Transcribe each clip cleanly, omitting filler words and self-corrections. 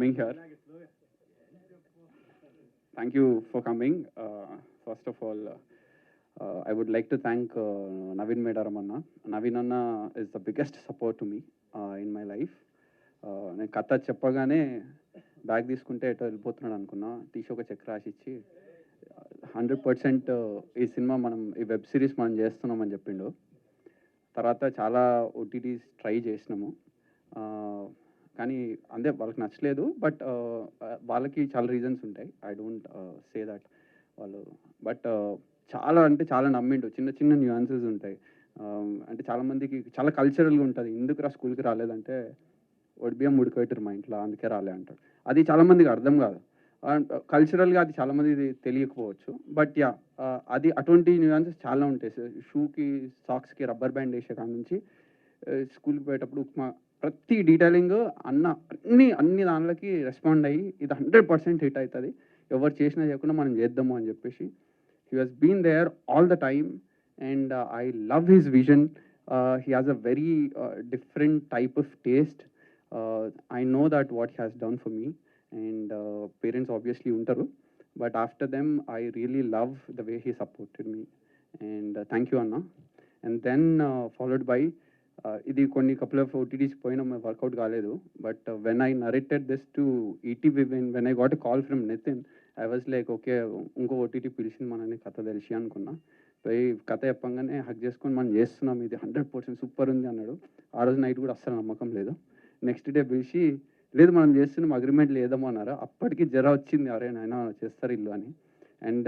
coming here. Thank you for coming. First of all, I would like to thank Naveen Medaram Anna. Naveen Anna is the biggest support to me in my life. నేను కథ చెప్పగానే bag తీసుకుంటే ఎటో వెళ్ళిపోతున్నాడు అనుకున్నా, తీసి ఒక check రాసిచ్చి 100% ఈ సినిమా మనం ఈ వెబ్ సిరీస్ మనం చేస్తున్నామని చెప్పిండు. తర్వాత చాలా ఓటీటీస్ ట్రై చేసినాము, కానీ అంతే వాళ్ళకి నచ్చలేదు. బట్ వాళ్ళకి చాలా రీజన్స్ ఉంటాయి, ఐ డోంట్ సే దట్ వాళ్ళు. బట్ చాలా అంటే చాలా నమ్మిండు, చిన్న చిన్న న్యూయాన్సెస్ ఉంటాయి. అంటే చాలామందికి చాలా కల్చరల్గా ఉంటుంది, ఎందుకు రా స్కూల్కి రాలేదంటే బియ్యం ఉడికొట్టారు మా ఇంట్లో అందుకే రాలే అంటాడు. అది చాలామందికి అర్థం కాదు, కల్చరల్గా అది చాలామంది తెలియకపోవచ్చు. బట్ యా, అది అటువంటి న్యూయాన్సెస్ చాలా ఉంటాయి. షూకి సాక్స్కి రబ్బర్ బ్యాండ్ వేసే కాడ నుంచి స్కూల్కి పోయేటప్పుడు ఉప్మా, ప్రతి డీటెయిలింగ్ అన్ని దానిలోకి రెస్పాండ్ అయ్యి ఇది 100% హిట్ అవుతుంది, ఎవరు చేసినా చేయకుండా మనం చేద్దాము అని చెప్పేసి he has been there all the time. And I love his vision. He has a very different type of taste. I know that what he has done for me, and parents obviously untaru, but after them I really love the way he supported me, and thank you Anna. And then followed by idi konni couple of OTTs poina workout kaledu, but when I narrated this to ETV, when I got a call from Nitin, I was like okay, unko OTT పిలిచింది మనని కథ తెలిసి అనుకున్నా. పోయి కథ చెప్పంగానే హక్ చేసుకొని మనం చేస్తున్నాం, ఇది 100% సూపర్ ఉంది అన్నాడు. ఆ రోజు నైట్ కూడా అస్సలు నమ్మకం లేదు. నెక్స్ట్ డే పిలిచి లేదు మనం చేస్తున్నాం, అగ్రిమెంట్ లేదేమో అన్నారు. అప్పటికి జర వచ్చింది, అరే నాయన చేస్తారు ఇల్లు అని. And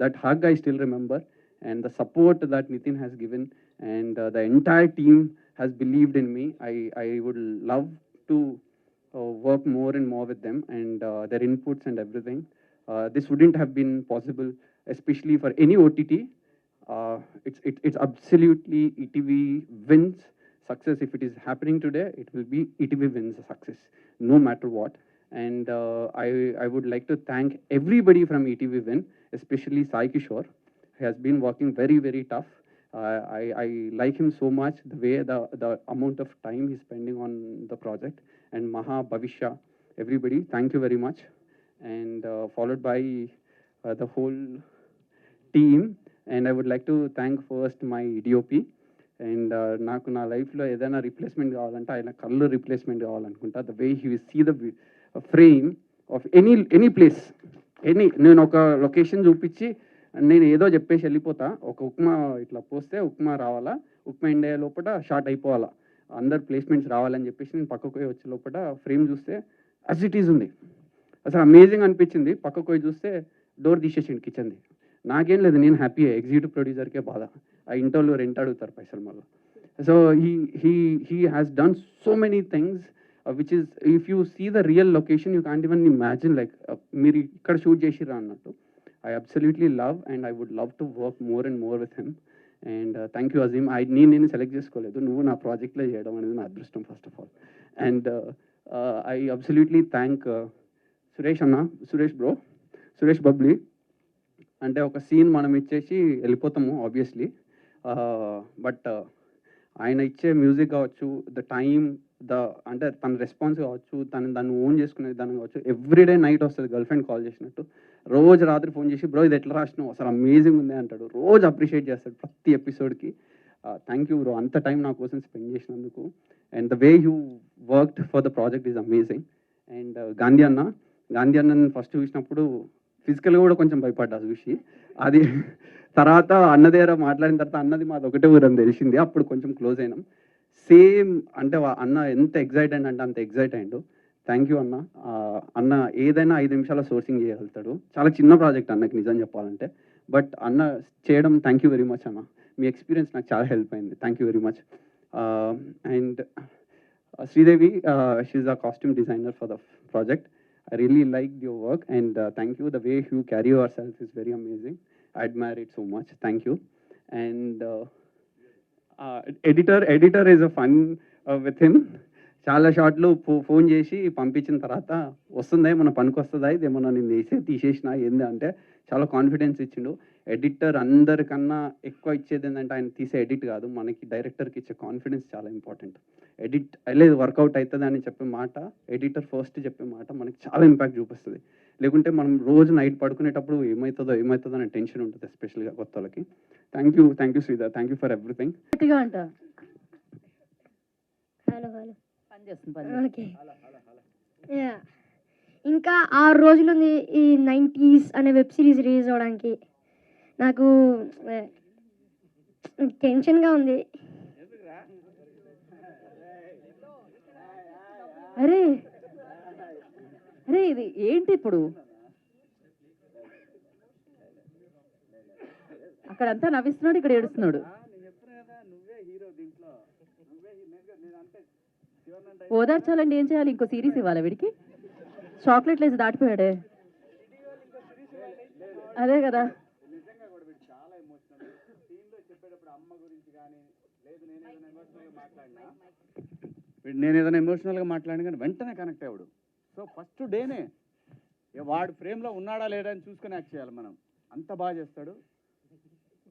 that hug I still remember, and the support that Nithin has given, and the entire team has believed in me. I would love to work more and more with them, and their inputs and everything. This wouldn't have been possible, especially for any OTT. It's absolutely ETV wins success. If it is happening today, it will be ETV wins success, no matter what. And I would like to thank everybody from ETV Win, especially Sai Kishore. He has been working very, very tough. I like him so much, the way the amount of time he's spending on the project. And Maha, Bhavishya, everybody, thank you very much. And followed by the whole team. And I would like to thank first my DOP. And నాకు నా లైఫ్లో ఏదైనా replacement కావాలంటే ఆయన కళ్ళు replacement కావాలనుకుంటా. The way he will see the frame of any place, నేను ఒక లొకేషన్ చూపించి నేను ఏదో చెప్పేసి వెళ్ళిపోతా. ఒక ఉప్మా ఇట్లా పోస్తే ఉప్మా రావాలా, ఉప్మా ఇండియా లోపల షార్ట్ అయిపోవాలా, అందరు ప్లేస్మెంట్స్ రావాలని చెప్పేసి నేను పక్కకు పోయి వచ్చే లోపల ఫ్రేమ్ చూస్తే యాజ్ ఇట్ ఈజ్ ఉంది. అసలు అమేజింగ్ అనిపించింది. పక్కకు పోయి చూస్తే డోర్ తీసేసిండు కిచెన్ది. నాకేం లేదు, నేను హ్యాపీ. ఎగ్జిక్యూటివ్ ప్రొడ్యూసర్కే బాధ, ఆ ఇంటర్వ్యూలో రెంట్ అడుగుతారు పైసలు మళ్ళీ. So he has done so many things which is, if you see the real location you can't even imagine, like మీరు ఇక్కడ షూట్ చేసిరా అన్నట్టు. I absolutely love, and I would love to work more and more with him. And thank you Azim. నేను select చేసుకోలేదు, నువ్వు నా ప్రాజెక్ట్లో చేయడం అనేది నా అదృష్టం first of all. And I absolutely thank Suresh అన్న, సురేష్ బబ్లీ. అంటే ఒక సీన్ మనం ఇచ్చేసి వెళ్ళిపోతాము ఆబ్వియస్లీ, బట్ ఆయన ఇచ్చే మ్యూజిక్ కావచ్చు, ద టైమ్, అంటే తన రెస్పాన్స్ కావచ్చు, దాన్ని ఓన్ చేసుకునే దాన్ని కావచ్చు. ఎవ్రీడే నైట్ వస్తుంది గర్ల్ ఫ్రెండ్ కాల్ చేసినట్టు, రోజు రాత్రి ఫోన్ చేసి బ్రో ఇది ఎట్లా రాసినావు, అసలు అమేజింగ్ ఉంది అంటాడు. రోజు అప్రిషియేట్ చేస్తాడు ప్రతి ఎపిసోడ్కి. థ్యాంక్ యూ బ్రో, అంత టైం నా కోసం స్పెండ్ చేసినందుకు. And the way you worked for the project is amazing. And Gandhi అన్నని ఫస్ట్ చూసినప్పుడు ఫిజికల్గా కూడా కొంచెం భయపడ్డా చూసి. అది తర్వాత అన్న దగ్గర మాట్లాడిన తర్వాత అన్నది మాది ఒకటే ఊరని తెలిసింది, అప్పుడు కొంచెం క్లోజ్ అయినాం. సేమ్ అంటే అన్న ఎంత ఎగ్జైట్ అంటే అంత ఎగ్జైట్ అయ్యిండు. థ్యాంక్ యూ అన్న. అన్న ఏదైనా 5 నిమిషాల సోర్సింగ్ చేయగలుగుతాడు. చాలా చిన్న ప్రాజెక్ట్ అన్నకి నిజం చెప్పాలంటే, బట్ అన్న చేయడం. థ్యాంక్ యూ వెరీ మచ్ అన్న, మీ ఎక్స్పీరియన్స్ నాకు చాలా హెల్ప్ అయింది. Thank you very much. And Sridevi, she's a costume designer for the project. I really liked your work, and thank you. The way you carry yourself is very amazing. I admire it so much. Thank you. And editor is a fun with him. చాలా షార్ట్లు phone చేసి పంపించిన తర్వాత వస్తుందా, ఏమన్నా పనికి వస్తుందా, ఇది ఏమన్నా నేను తీసేసినా ఏంది అంటే చాలా కాన్ఫిడెన్స్ ఇచ్చిండు. ఎడిటర్ అందరికన్నా ఎక్కువ ఇచ్చేది ఏంటంటే ఆయన తీసే ఎడిట్ కాదు, మనకి డైరెక్టర్కి ఇచ్చే కాన్ఫిడెన్స్ చాలా ఇంపార్టెంట్. ఎడిట్ లేదు వర్కౌట్ అవుతుంది అని చెప్పే మాట, ఎడిటర్ ఫస్ట్ చెప్పే మాట మనకి చాలా ఇంపాక్ట్ చూపిస్తుంది. లేకుంటే మనం రోజు నైట్ పడుకునేటప్పుడు ఏమవుతుందో అని టెన్షన్ ఉంటుంది, ఎస్పెషల్గా కొత్త వాళ్ళకి. Thank you Sridhar, thank you for everything. Okay, ఇంకా 6 రోజులు ఉంది ఈ 90s అనే వెబ్ సిరీస్ రిలీజ్ అవ్వడానికి. నాకు టెన్షన్గా ఉంది. అరే అరే ఇది ఏంటి ఇప్పుడు? అక్కడంతా నవ్విస్తున్నాడు, ఇక్కడ ఏడుస్తున్నాడు. ఓదార్చాలండి, ఏం చేయాలి? ఇంకో సిరీస్ ఇవ్వాలి వీడికి? చాక్లెట్లు వేసి దాటిపోయాడే. అదే కదా. నేను ఏదైనా ఎమోషనల్గా మాట్లాడిన కానీ వెంటనే కనెక్ట్ అయ్యాడు. సో ఫస్ట్ డేనే వాడు ఫ్రేమ్లో ఉన్నాడా లేడా అని చూసుకొని యాక్ట్ చేయాలి మనం. అంత బాగా చేస్తాడు.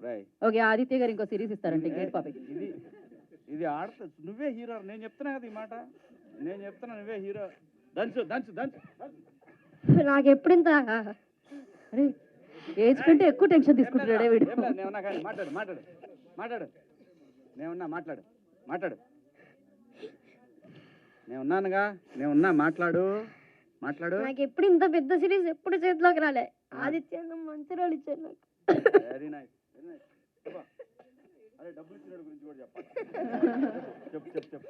రై ఓకే, ఆదిత్య గారు ఇంకో సిరీస్ ఇస్తారంటే గేట్ పాపకి. ఇది ఆడతా, నువ్వే హీరో. నేను చెప్తున్నా కదా ఈ మాట, నేను చెప్తున్నా నువ్వే హీరో. దంచు దంచు దంచు. నాకు ఎప్పుడు ఇంత అరే ఏజ్ కంటే ఎక్కువ టెన్షన్ తీసుకుంటున్నాడే వీడు. నేనున్నా కానీ మాట్లాడు మాట్లాడు మాట్లాడు నేనున్నా మాట్లాడు మాట్లాడు నేనున్నానుగా, నేనున్నా మాట్లాడు మాట్లాడు. నాకు ఎప్పుడు ఇంత పెద్ద సిరీస్ ఎప్పుడు చేతిలోకి రాలే. ఆదిత్య అన్న మంచి రోల్ ఇచ్చాడు నాకు. Very nice very nice. అరే డబ్బులు ఇచ్చిన గురించి కూడా చెప్పాలి. చెప్పు చెప్పు చెప్పు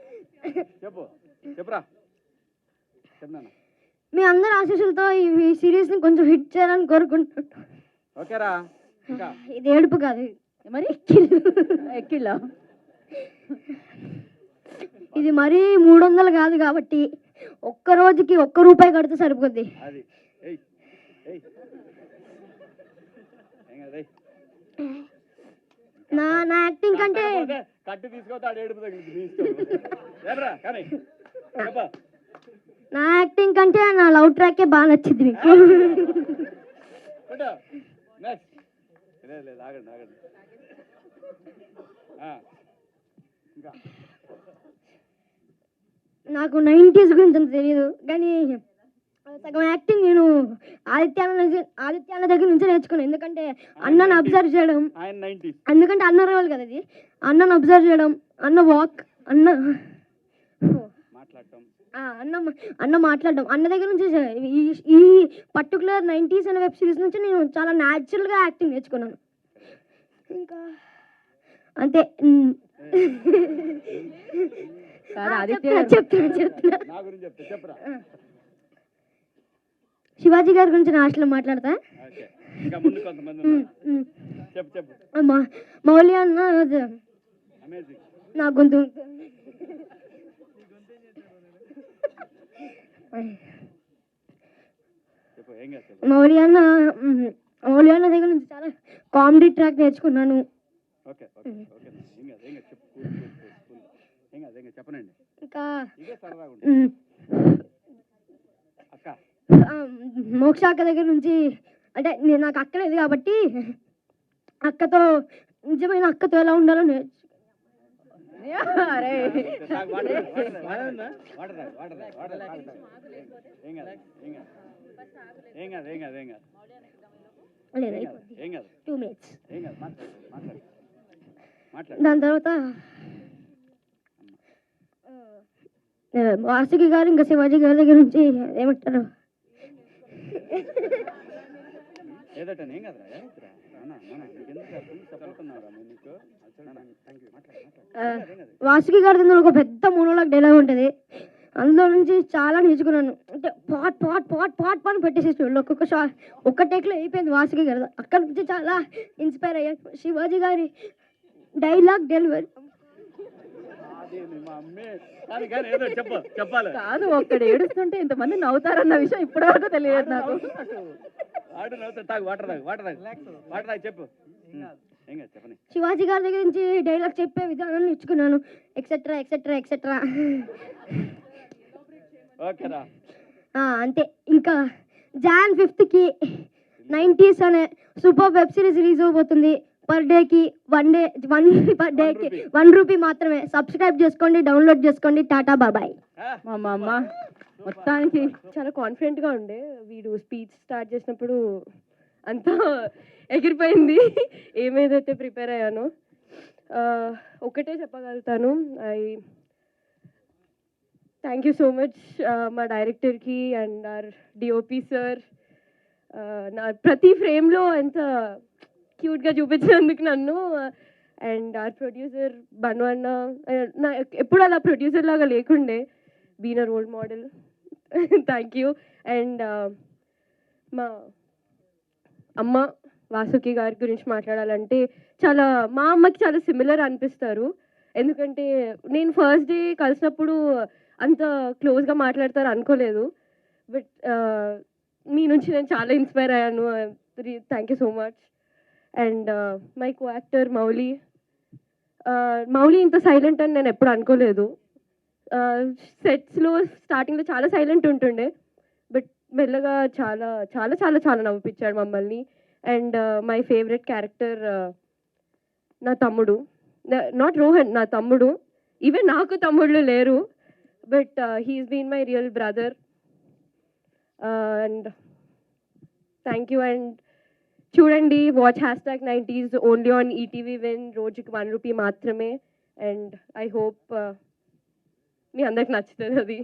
చెప్పు చెప్పురా చెప్తున్నా. మీ అందరి ఆశీస్సులతో ఈ సిరీస్ ని కొంచెం హిట్ చేయాలని కోరుకుంటున్నాను. ఓకేరా. ఇంకా ఇది ఏడుపు కాదు, మరి ఎక్కిళ్ళ. ఇది మరీ 300 కాదు కాబట్టి ఒక్క రోజుకి 1 రూపాయి కడితే సరిపోద్ది. అది ఏయ్ ఏయ్ నా యాక్టింగ్ కంటే కట్టి తీసుకోతాడు, ఏడుపు తగిలింది తీసుకోరా కానీ చెప్పా. నా యాక్టింగ్ కంటే నా లవ్ ట్రాకే బాగా నచ్చింది మీకు. లేదు ఆగండి ఆగండి. ఇంకా నాకు 90s గురించి అంత తెలియదు, కానీ సగం యాక్టింగ్ నేను ఆదిత్య అన్న దగ్గర నుంచి నేర్చుకున్నాను. ఎందుకంటే అన్నను అబ్జర్వ్ చేయడం, ఎందుకంటే అన్న రోల్ కదా ఇది. అన్నను అబ్జర్వ్ చేయడం, అన్న వాక్, అన్న అన్న మాట్లాడడం, అన్న దగ్గర నుంచి ఈ పర్టికులర్ 90s అనే వెబ్ సిరీస్ నుంచి నేను చాలా న్యాచురల్గా యాక్టింగ్ నేర్చుకున్నాను. ఇంకా అంతే. చెప్తున్నా శివాజీ గారి గురించి నా హాస్టల్లో మాట్లాడతా. మౌలి అన్న నా గొంతు మౌలి అన్న దగ్గర నుంచి చాలా కామెడీ ట్రాక్ నేర్చుకున్నాను. ఇంకా మోక్ష అక్క దగ్గర నుంచి, అంటే నేను నాకు అక్క లేదు కాబట్టి అక్కతో నిజమైన అక్కతో ఎలా ఉండాలో దాని తర్వాత వాసుకి గారు ఇంకా శివాజీ గారి దగ్గర నుంచి ఏమంటారు, వాసుకి గారి దగ్గర ఒక పెద్ద మోనోలాగ్ డైలాగ్ ఉంటుంది. అందులో నుంచి చాలా నేర్చుకున్నాను. అంటే పాట్ పాట్ పాట్ పాట్ పాట్ పెట్టేసేసి ఒక్కొక్క ఒక్క టేక్లో అయిపోయింది వాసుకి గారు. అక్కడ నుంచి చాలా ఇన్స్పైర్ అయ్యాను. శివాజీ గారి డైలాగ్ డెలివరీ కాదు, ఒక్కడ ఏడుస్తుంటే ఇంతమంది నవ్వుతారన్న విషయం ఇప్పటివరకు తెలియదు నాకు. శివాజీ గారి దగ్గర నుంచి డైలాగ్ చెప్పే విధానం నేర్చుకున్నాను. Etcetera etcetera etcetera. అంతే. ఇంకా Jan 5th 90s అనే సూపర్ వెబ్ సిరీస్ రిలీజ్ అవబోతుంది. పర్ డేకి వన్ డేకి ₹1 మాత్రమే. సబ్స్క్రైబ్ చేసుకోండి, డౌన్లోడ్ చేసుకోండి. టాటా బాబాయ్. మా అమ్మ మొత్తానికి చాలా కాన్ఫిడెంట్గా ఉండే. వీడు స్పీచ్ స్టార్ట్ చేసినప్పుడు అంతా ఎగిరిపోయింది ఏమేదైతే ప్రిపేర్ అయ్యానో. ఒకటే చెప్పగలుగుతాను, థ్యాంక్ యూ సో మచ్ మా డైరెక్టర్కి అండ్ ఆర్ డిఓపి సార్. నా ప్రతి ఫ్రేమ్లో ఎంత క్యూట్గా చూపించినందుకు నన్ను. అండ్ ఆర్ ప్రొడ్యూసర్ బను అన్న, నా ఎప్పుడు అలా ప్రొడ్యూసర్ లాగా లేకుండే, been a role model. Thank you. And మా అమ్మ వాసుకి గారి గురించి మాట్లాడాలంటే మా అమ్మకి చాలా సిమిలర్ అనిపిస్తారు. ఎందుకంటే నేను ఫస్ట్ డే కలిసినప్పుడు అంత క్లోజ్గా మాట్లాడతారు అనుకోలేదు. బట్ మీ నుంచి నేను చాలా ఇన్స్పైర్ అయ్యాను. Thank you so much. And my co actor Mouli ఇంత సైలెంట్ అని నేను ఎప్పుడు అనుకోలేదు. సెట్స్లో స్టార్టింగ్లో చాలా సైలెంట్ ఉంటుండే, బట్ మెల్లగా చాలా చాలా చాలా చాలా నవ్విపించాడు మమ్మల్ని. అండ్ మై ఫేవరెట్ క్యారెక్టర్ నా తమ్ముడు, నాట్ రోహన్, నా తమ్ముడు. ఈవెన్ నాకు తమ్ముళ్ళు లేరు, but he's been my real brother. And thank you. And చూడండి, watch #90s only on ETV Win. రోజుకి ₹1 మాత్రమే. అండ్ ఐ హోప్ మీ అందరికి నచ్చుతుంది అది.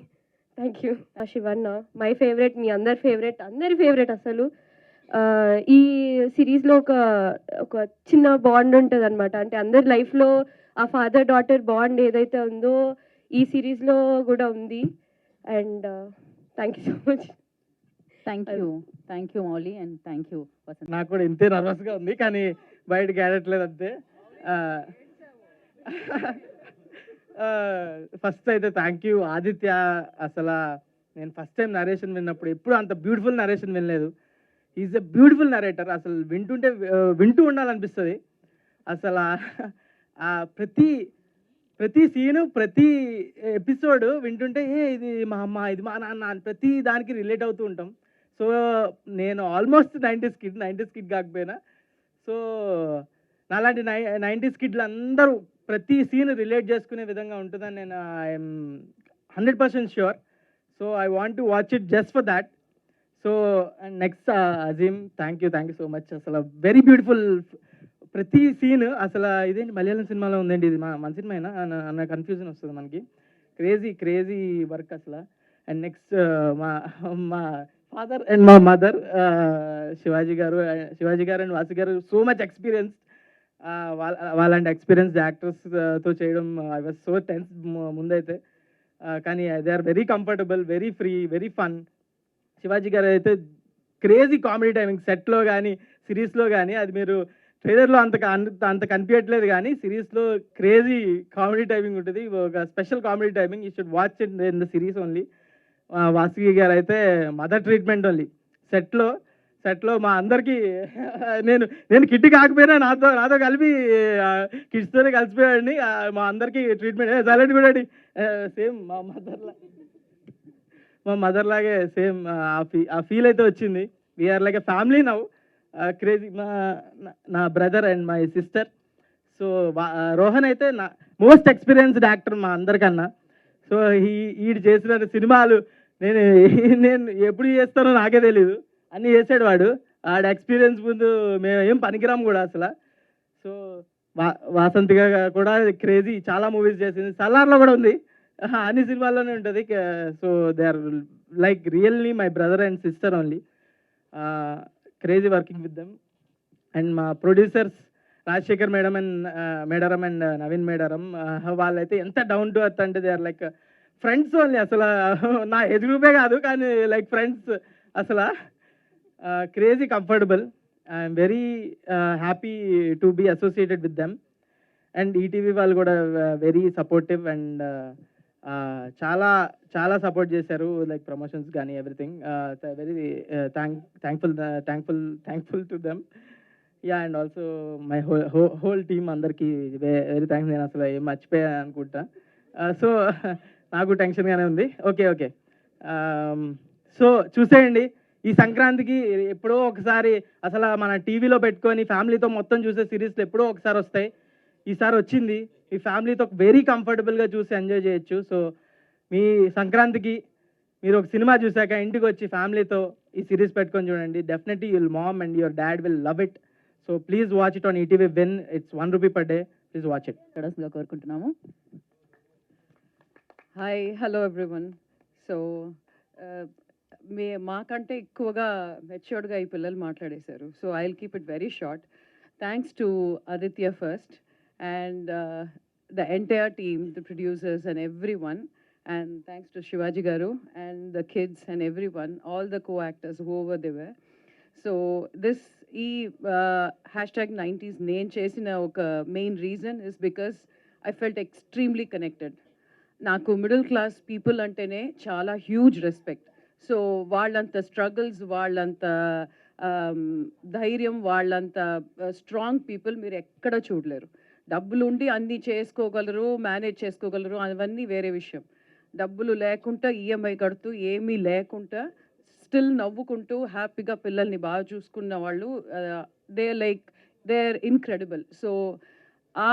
Thank you. Shivanna my favourite, మీ అందరి ఫేవరెట్ అసలు. ఈ సిరీస్లో ఒక చిన్న బాండ్ ఉంటుంది అనమాట. అంటే అందరి లైఫ్లో ఆ ఫాదర్ డాటర్ బాండ్ ఏదైతే ఉందో ఈ సిరీస్లో కూడా ఉంది. And thank you so much. Thank you Mouli, and thank you Vasanth. నాకు కూడా ఇంతే నర్వస్గా ఉంది, కానీ బయటకి ఆడట్లేదు అంతే. ఫస్ట్ అయితే థ్యాంక్ యూ ఆదిత్య. అసలు నేను ఫస్ట్ టైం నరేషన్ విన్నప్పుడు ఎప్పుడు అంత బ్యూటిఫుల్ నరేషన్ వినలేదు. Is a beautiful narrator. అసలు వింటూ ఉండాలనిపిస్తుంది. అసలు ప్రతి సీను, ప్రతి ఎపిసోడ్ వింటుంటే ఇది మా అమ్మ, ఇది మా నాన్న అని ప్రతి దానికి రిలేట్ అవుతూ ఉంటాం. సో నేను ఆల్మోస్ట్ 90s కిడ్ కాకపోయినా, సో నాలాంటి 90s కిడ్లు అందరూ ప్రతి సీన్ రిలేట్ చేసుకునే విధంగా ఉంటుందని నేను I'm 100% sure. So I want to watch it just for that. So and next Azeem, thank you so much. అసలు వెరీ బ్యూటిఫుల్ ప్రతి సీన్. అసలు ఇదేంటి మలయాళం సినిమాలో ఉందండి, ఇది మన సినిమా అయినా అన్న కన్ఫ్యూజన్ వస్తుంది మనకి. క్రేజీ వర్క్ అసలు. అండ్ నెక్స్ట్ మా ఫాదర్ అండ్ మా mother Shivaji garu and Vasu garu, so much experience. వాళ్ళంటి ఎక్స్పీరియన్స్ యాక్టర్స్తో చేయడం ఐ వాజ్ సో టెన్స్ ముందైతే, కానీ they are very comfortable, very free, very fun. Shivaji garu అయితే క్రేజీ కామెడీ టైమింగ్ సెట్లో కానీ సిరీస్లో కానీ, అది మీరు ట్రైలర్లో అంత కనిపించట్లేదు కానీ సిరీస్లో క్రేజీ కామెడీ టైమింగ్ ఉంటుంది. ఒక special comedy timing. You should watch it in the series only. Vasuki గారు అయితే మదర్ ట్రీట్మెంట్ ఓన్లీ. సెట్లో మా అందరికీ నేను కిట్టి కాకపోయినా నాతో కలిపి కిడ్స్తోనే కలిసిపోయాడిని. మా అందరికీ ట్రీట్మెంట్ సైలెంట్ కూడా సేమ్ మా మదర్ లాగే సేమ్ ఆ ఫీల్ అయితే వచ్చింది. We're like a family now. Crazy. నా brother and my sister. So Rohan అయితే నా మోస్ట్ ఎక్స్పీరియన్స్డ్ యాక్టర్ మా అందరికన్నా. సో ఈడు చేసిన సినిమాలు నేను ఎప్పుడు చేస్తానో నాకే తెలీదు, అన్నీ చేసాడు వాడు. ఆడ ఎక్స్పీరియన్స్ ముందు మేము ఏం పనికిరాము కూడా అసలు. సో వాసంతిగా కూడా క్రేజీ చాలా మూవీస్ చేసింది. సలార్లో కూడా ఉంది, అన్ని సినిమాల్లోనే ఉంటుంది. So they are like really my brother and sister only. Crazy working with them. And మా ప్రొడ్యూసర్స్ రాజశేఖర్ మేడారం అండ్ నవీన్ మేడారం, వాళ్ళైతే ఎంత డౌన్ టు ఎర్త్ అంటే they are like friends only. అసలు నా ఏజ్ గ్రూపే కాదు, కానీ లైక్ ఫ్రెండ్స్. అసలు crazy comfortable. I'm very happy to be associated with them. And ETV వాళ్ళు కూడా వెరీ సపోర్టివ్ అండ్ చాలా సపోర్ట్ చేశారు, లైక్ ప్రమోషన్స్ కానీ everything. Very thankful to them. Yeah, and also my whole team అందరికీ very thanks. నేను అసలు ఏం మర్చిపోయాను అనుకుంటా. సో నాకు టెన్షన్గానే ఉంది. ఓకే. సో చూసేయండి, ఈ సంక్రాంతికి ఎప్పుడో ఒకసారి అసలు మన టీవీలో పెట్టుకొని ఫ్యామిలీతో మొత్తం చూసే సిరీస్లు ఎప్పుడో ఒకసారి వస్తాయి. ఈసారి వచ్చింది, మీ ఫ్యామిలీతో వెరీ కంఫర్టబుల్గా చూసి ఎంజాయ్ చేయొచ్చు. సో మీ సంక్రాంతికి మీరు ఒక సినిమా చూశాక ఇంటికి వచ్చి ఫ్యామిలీతో ఈ సిరీస్ పెట్టుకొని చూడండి. Definitely your mom and your dad will love it. So please watch it on ETV when it's ₹1 per day. Please watch it. మాట్లాడాల్సిందిగా కోరుకుంటున్నాము. Hi hello everyone. సో మాకంటే ఎక్కువగా మెచ్యూర్డ్గా ఈ పిల్లలు మాట్లాడేశారు. So I will keep it very short. Thanks to Aditya first and the entire team, the producers and everyone. And thanks to Shivaji Garu and the kids and everyone, all the co-actors, whoever they were. So this hashtag 90s name chesina oka main reason is because I felt extremely connected. Naku middle class people antene chala huge respect. So vallanta struggles, vallanta ధైర్యం, వాళ్ళంత strong people మీరు ఎక్కడ చూడలేరు. డబ్బులు ఉండి అన్నీ చేసుకోగలరు, manage చేసుకోగలరు, అవన్నీ వేరే విషయం. డబ్బులు లేకుండా ఈఎంఐ కడుతూ ఏమీ లేకుండా స్టిల్ నవ్వుకుంటూ హ్యాపీగా పిల్లల్ని బాగా చూసుకున్న వాళ్ళు దే ఆర్ ఇన్క్రెడిబుల్. సో ఆ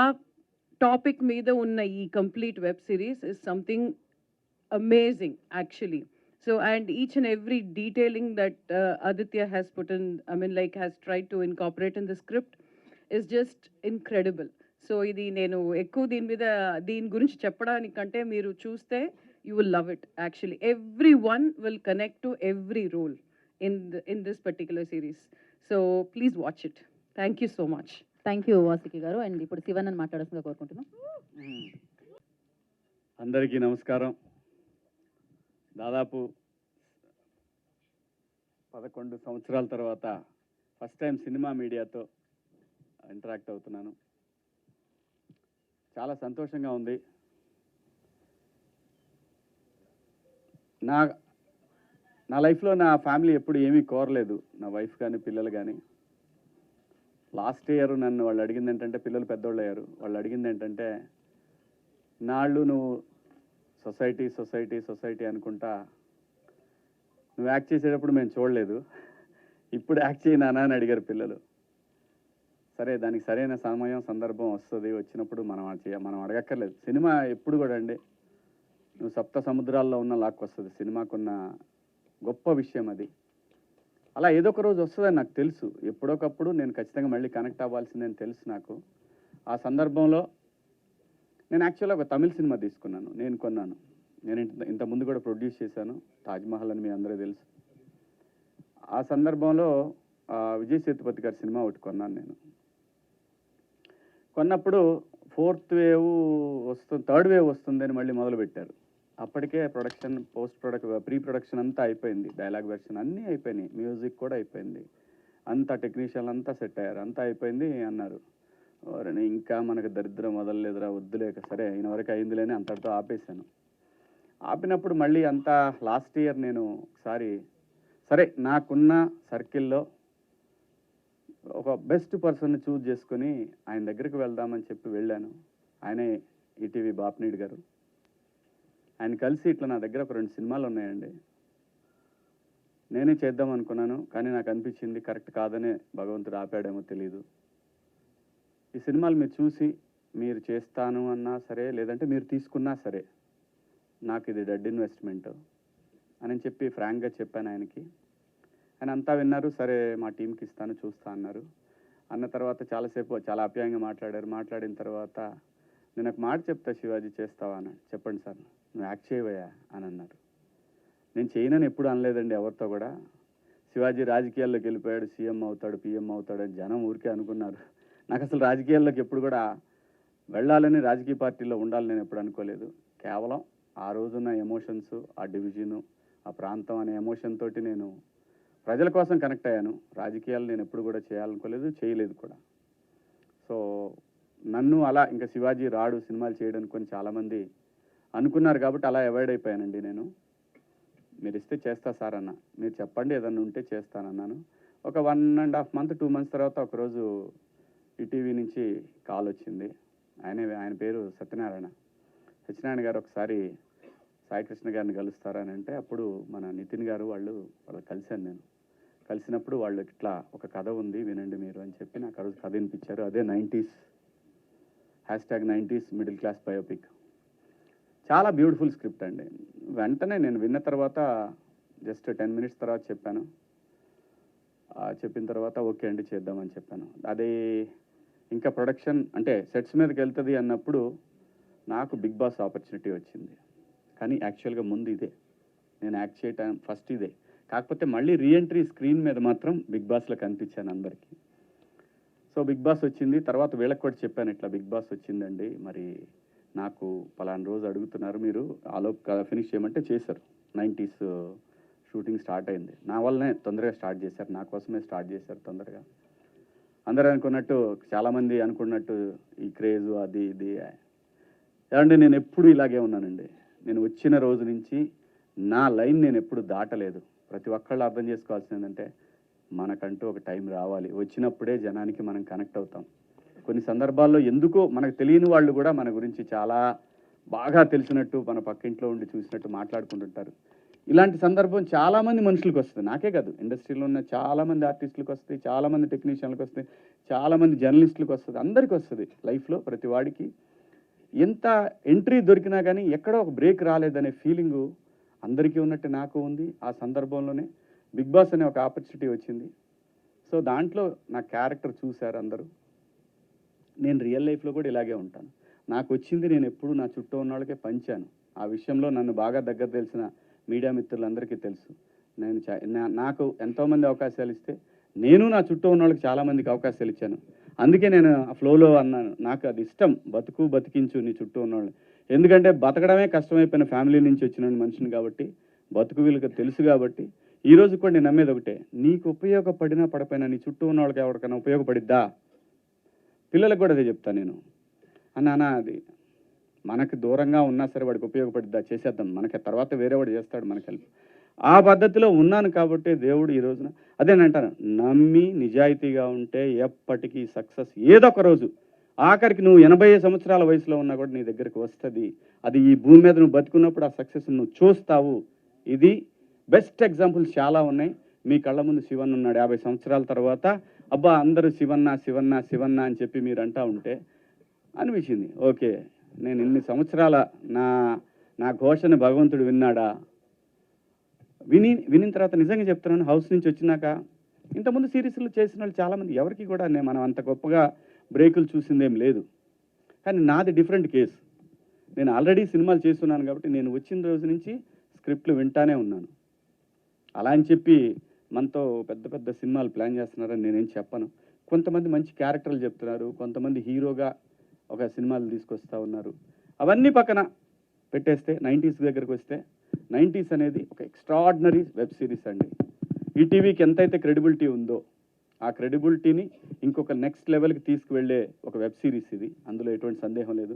టాపిక్ మీద ఉన్న ఈ complete web series is something amazing actually. So and each and every detailing that Aditya has put in, has tried to incorporate in the script is just incredible. So ఇది నేను ఎక్కువ దీని గురించి చెప్పడానికంటే మీరు చూస్తే you will love it actually. Everyone will connect to every role in this particular series. So please watch it. Thank you so much. Thank you Vasuki గారు. And ఇప్పుడు శివన్ మాట్లాడాల్సిందిగా కోరుకుంటున్నాం. అందరికీ నమస్కారం. దాదాపు 11 సంవత్సరాల తర్వాత ఫస్ట్ టైం సినిమా మీడియాతో ఇంటరాక్ట్ అవుతున్నాను. చాలా సంతోషంగా ఉంది. నా లైఫ్లో నా ఫ్యామిలీ ఎప్పుడు ఏమీ కోరలేదు, నా వైఫ్ కానీ పిల్లలు కానీ. లాస్ట్ ఇయర్ నన్ను వాళ్ళు అడిగింది ఏంటంటే, పిల్లలు పెద్దోళ్ళు అయ్యారు, వాళ్ళు అడిగింది ఏంటంటే, నాళ్ళు నువ్వు సొసైటీ సొసైటీ సొసైటీ అనుకుంటా నువ్వు యాక్ట్ చేసేటప్పుడు మేము చూడలేదు, ఇప్పుడు యాక్ట్ చేయనానా అని అడిగారు పిల్లలు. సరే, దానికి సరైన సమయం సందర్భం వస్తుంది, వచ్చినప్పుడు మనం అడగక్కర్లేదు. సినిమా ఎప్పుడు కూడా అండి, నువ్వు సప్త సముద్రాల్లో ఉన్న లాక్కొస్తుంది. సినిమాకున్న గొప్ప విషయం అది. అలా ఏదో ఒక రోజు వస్తుందని నాకు తెలుసు. ఎప్పుడొకప్పుడు నేను ఖచ్చితంగా మళ్ళీ కనెక్ట్ అవ్వాల్సిందని తెలుసు నాకు. ఆ సందర్భంలో నేను యాక్చువల్గా ఒక తమిళ సినిమా తీసుకున్నాను, నేను కొన్నాను. నేను ఇంతకుముందు కూడా ప్రొడ్యూస్ చేశాను, తాజ్మహల్ అని మీ అందరూ తెలుసు. ఆ సందర్భంలో విజయ్ సేతుపతి గారి సినిమా ఒకటి కొన్నాను నేను. కొన్నప్పుడు 4th వేవ్ వస్తుంది, 3rd వేవ్ వస్తుందని మళ్ళీ మొదలుపెట్టారు. అప్పటికే ప్రొడక్షన్, ప్రీ ప్రొడక్షన్ అంతా అయిపోయింది, డైలాగ్ వెర్షన్ అన్నీ అయిపోయినాయి, మ్యూజిక్ కూడా అయిపోయింది, అంతా టెక్నీషియన్లు అంతా సెట్ అయ్యారు, అంతా అయిపోయింది అన్నారు. ఇంకా మనకు దరిద్రం వదలలేదురా, వద్దులేక సరే అయిన వరకు అయిందిలేని అంతటితో ఆపేశాను. ఆపినప్పుడు మళ్ళీ అంతా లాస్ట్ ఇయర్ నేను ఒకసారి సరే నాకున్న సర్కిల్లో ఒక బెస్ట్ పర్సన్ని చూజ్ చేసుకుని ఆయన దగ్గరికి వెళ్దామని చెప్పి వెళ్ళాను. ఆయనే ఈటీవీ బాపినీడ్ గారు. ఆయన కలిసి ఇట్లా నా దగ్గర ఒక 2 సినిమాలు ఉన్నాయండి, నేనే చేద్దాం అనుకున్నాను, కానీ నాకు అనిపించింది కరెక్ట్ కాదనే భగవంతుడు ఆపాడేమో తెలియదు. ఈ సినిమాలు మీరు చూసి మీరు చేస్తాను అన్నా సరే, లేదంటే మీరు తీసుకున్నా సరే, నాకు ఇది డెడ్ ఇన్వెస్ట్మెంట్ అని చెప్పి ఫ్రాంక్గా చెప్పాను ఆయనకి. ఆయన అంతా విన్నారు, సరే మా టీంకి ఇస్తాను చూస్తా అన్నారు. అన్న తర్వాత చాలాసేపు చాలా ఆప్యాయంగా మాట్లాడారు. మాట్లాడిన తర్వాత నేను ఒక మాట చెప్తా, శివాజీ చేస్తావా అన్నాడు. చెప్పండి సార్, నువ్వు యాక్ట్ చేయవయ్యా అని అన్నారు. నేను చేయనని ఎప్పుడు అనలేదండి ఎవరితో కూడా. శివాజీ రాజకీయాల్లోకి వెళ్ళిపోయాడు, సీఎం అవుతాడు, పిఎం అవుతాడు అని జనం ఊరికే అనుకున్నారు. నాకు అసలు రాజకీయాల్లోకి ఎప్పుడు కూడా వెళ్ళాలని, రాజకీయ పార్టీలో ఉండాలని నేను ఎప్పుడు అనుకోలేదు. కేవలం ఆ రోజున్న ఎమోషన్స్, ఆ డివిజను, ఆ ప్రాంతం అనే ఎమోషన్ తోటి నేను ప్రజల కోసం కనెక్ట్ అయ్యాను. రాజకీయాలు నేను ఎప్పుడు కూడా చేయాలనుకోలేదు, చేయలేదు కూడా. సో నన్ను అలా ఇంకా శివాజీ రాడు సినిమాలు చేయడానికి కొని చాలామంది అనుకున్నారు కాబట్టి అలా అవాయిడ్ అయిపోయానండి నేను. మీరు ఇస్తే చేస్తా సార్ అన్న, మీరు చెప్పండి ఏదన్నా ఉంటే చేస్తానన్నాను. ఒక 1.5 month 2 months తర్వాత ఒకరోజు ఈటీవీ నుంచి కాల్ వచ్చింది. ఆయన పేరు సత్యనారాయణ గారు. ఒకసారి సాయికృష్ణ గారిని కలుస్తారని అంటే అప్పుడు మన నితిన్ గారు వాళ్ళు కలిశాను నేను. కలిసినప్పుడు వాళ్ళు ఇట్లా ఒక కథ ఉంది వినండి మీరు అని చెప్పి నాకు ఆ రోజు కథ వినిపించారు. అదే 90s #90s middle class biopic. చాలా బ్యూటిఫుల్ స్క్రిప్ట్ అండి. వెంటనే నేను విన్న తర్వాత జస్ట్ 10 minutes తర్వాత చెప్పాను. చెప్పిన తర్వాత ఓకే అండి చేద్దామని చెప్పాను. అది ఇంకా ప్రొడక్షన్ అంటే సెట్స్ మీదకి వెళ్తుంది అన్నప్పుడు నాకు బిగ్ బాస్ ఆపర్చునిటీ వచ్చింది. కానీ యాక్చువల్గా ముందు ఇదే నేను యాక్ట్ చేయటం ఫస్ట్ ఇదే. కాకపోతే మళ్ళీ రీఎంట్రీ స్క్రీన్ మీద మాత్రం బిగ్ బాస్లో కనిపించాను అందరికీ. సో బిగ్ బాస్ వచ్చింది తర్వాత వీళ్ళకి కూడా చెప్పాను, ఇట్లా బిగ్ బాస్ వచ్చిందండి, మరి నాకు పలానా రోజు అడుగుతున్నారు, మీరు ఆలోపు ఫినిష్ చేయమంటే చేశారు. 90s షూటింగ్ స్టార్ట్ అయింది. నా వల్లనే తొందరగా స్టార్ట్ చేశారు, నా కోసమే స్టార్ట్ చేశారు తొందరగా. అందరూ అనుకున్నట్టు చాలామంది అనుకున్నట్టు ఈ క్రేజు అది ఇది ఏమంటే నేను ఎప్పుడు ఇలాగే ఉన్నానండి. నేను వచ్చిన రోజు నుంచి నా లైన్ నేను ఎప్పుడు దాటలేదు. ప్రతి ఒక్కళ్ళు అర్థం చేసుకోవాల్సింది ఏంటంటే మనకంటూ ఒక టైం రావాలి, వచ్చినప్పుడే జనానికి మనం కనెక్ట్ అవుతాం. కొన్ని సందర్భాల్లో ఎందుకో మనకు తెలియని వాళ్ళు కూడా మన గురించి చాలా బాగా తెలిసినట్టు మన పక్కింట్లో ఉండి చూసినట్టు మాట్లాడుకుంటుంటారు. ఇలాంటి సందర్భం చాలామంది మనుషులకు వస్తుంది, నాకే కాదు, ఇండస్ట్రీలో ఉన్న చాలామంది ఆర్టిస్టులకు వస్తుంది, చాలామంది టెక్నీషియన్లకు వస్తుంది, చాలామంది జర్నలిస్టులకు వస్తుంది, అందరికీ వస్తుంది. లైఫ్లో ప్రతి వాడికి ఎంత ఎంట్రీ దొరికినా కానీ ఎక్కడో ఒక బ్రేక్ రాలేదనే ఫీలింగు అందరికీ ఉన్నట్టు నాకు ఉంది. ఆ సందర్భంలోనే బిగ్ బాస్ అనే ఒక ఆపర్చునిటీ వచ్చింది. సో దాంట్లో నా క్యారెక్టర్ చూశారు అందరూ. నేను రియల్ లైఫ్లో కూడా ఇలాగే ఉంటాను. నాకు వచ్చింది నేను ఎప్పుడు నా చుట్టూ ఉన్న వాళ్ళకే పంచాను. ఆ విషయంలో నన్ను బాగా దగ్గర తెలిసిన మీడియా మిత్రులందరికీ తెలుసు. నేను నాకు ఎంతోమంది అవకాశాలు ఇస్తే నేను నా చుట్టూ ఉన్న వాళ్ళకి చాలామందికి అవకాశాలు ఇచ్చాను. అందుకే నేను ఆ ఫ్లోలో అన్నాను, నాకు అది ఇష్టం, బతికించు నీ చుట్టూ ఉన్నవాళ్ళు. ఎందుకంటే బతకడమే కష్టమైపోయిన ఫ్యామిలీ నుంచి వచ్చిన మనిషిని కాబట్టి బతుకు వీళ్ళకి తెలుసు. కాబట్టి ఈరోజు కూడా నేను నమ్మేది ఒకటే, నీకు ఉపయోగపడినా పడపోయినా నీ చుట్టూ ఉన్న వాళ్ళకి ఎవరికైనా ఉపయోగపడిద్దా? పిల్లలకు కూడా అదే చెప్తాను నేను. అన్నా అది మనకు దూరంగా ఉన్నా సరే వాడికి ఉపయోగపడిద్దా, చేసేద్దాం, మనకి తర్వాత వేరే వాడు చేస్తాడు మనకి హెల్ప్. ఆ పద్ధతిలో ఉన్నాను కాబట్టి దేవుడు ఈ రోజున అదేనంటాను, నమ్మి నిజాయితీగా ఉంటే ఎప్పటికీ సక్సెస్ ఏదో ఒక రోజు ఆఖరికి నువ్వు 80 సంవత్సరాల వయసులో ఉన్నా కూడా నీ దగ్గరికి వస్తుంది. అది ఈ భూమి మీద నువ్వు బతుకున్నప్పుడు ఆ సక్సెస్ నువ్వు చూస్తావు. ఇది బెస్ట్ ఎగ్జాంపుల్స్ చాలా ఉన్నాయి. మీ కళ్ళ ముందు శివన్ ఉన్నాడు 50 సంవత్సరాల తర్వాత. అబ్బా అందరూ శివన్న శివన్న శివన్న అని చెప్పి మీరు అంటా ఉంటే అనిపించింది, ఓకే నేను ఇన్ని సంవత్సరాల నా ఘోషని భగవంతుడు విన్నాడా? వినిన తర్వాత నిజంగా చెప్తున్నాను, హౌస్ నుంచి వచ్చినాక ఇంతకుముందు సిరీస్లు చేసిన వాళ్ళు చాలామంది ఎవరికి కూడా మనం అంత గొప్పగా బ్రేకులు చూసిందేం లేదు. కానీ నాది డిఫరెంట్ కేసు. నేను ఆల్రెడీ సినిమాలు చేస్తున్నాను కాబట్టి నేను వచ్చిన రోజు నుంచి స్క్రిప్ట్లు వింటానే ఉన్నాను. అలా అని చెప్పి మనతో పెద్ద పెద్ద సినిమాలు ప్లాన్ చేస్తున్నారని నేనేం చెప్పను. కొంతమంది మంచి క్యారెక్టర్లు చెప్తున్నారు, కొంతమంది హీరోగా ఒక సినిమాలు తీసుకొస్తూ ఉన్నారు. అవన్నీ పక్కన పెట్టేస్తే 90s దగ్గరకు వస్తే 90s అనేది ఒక ఎక్స్ట్రాడినరీ వెబ్ సిరీస్ అండి. ఈటీవీకి ఎంతైతే క్రెడిబిలిటీ ఉందో ఆ క్రెడిబిలిటీని ఇంకొక నెక్స్ట్ లెవెల్కి తీసుకువెళ్ళే ఒక వెబ్ సిరీస్ ఇది, అందులో ఎటువంటి సందేహం లేదు.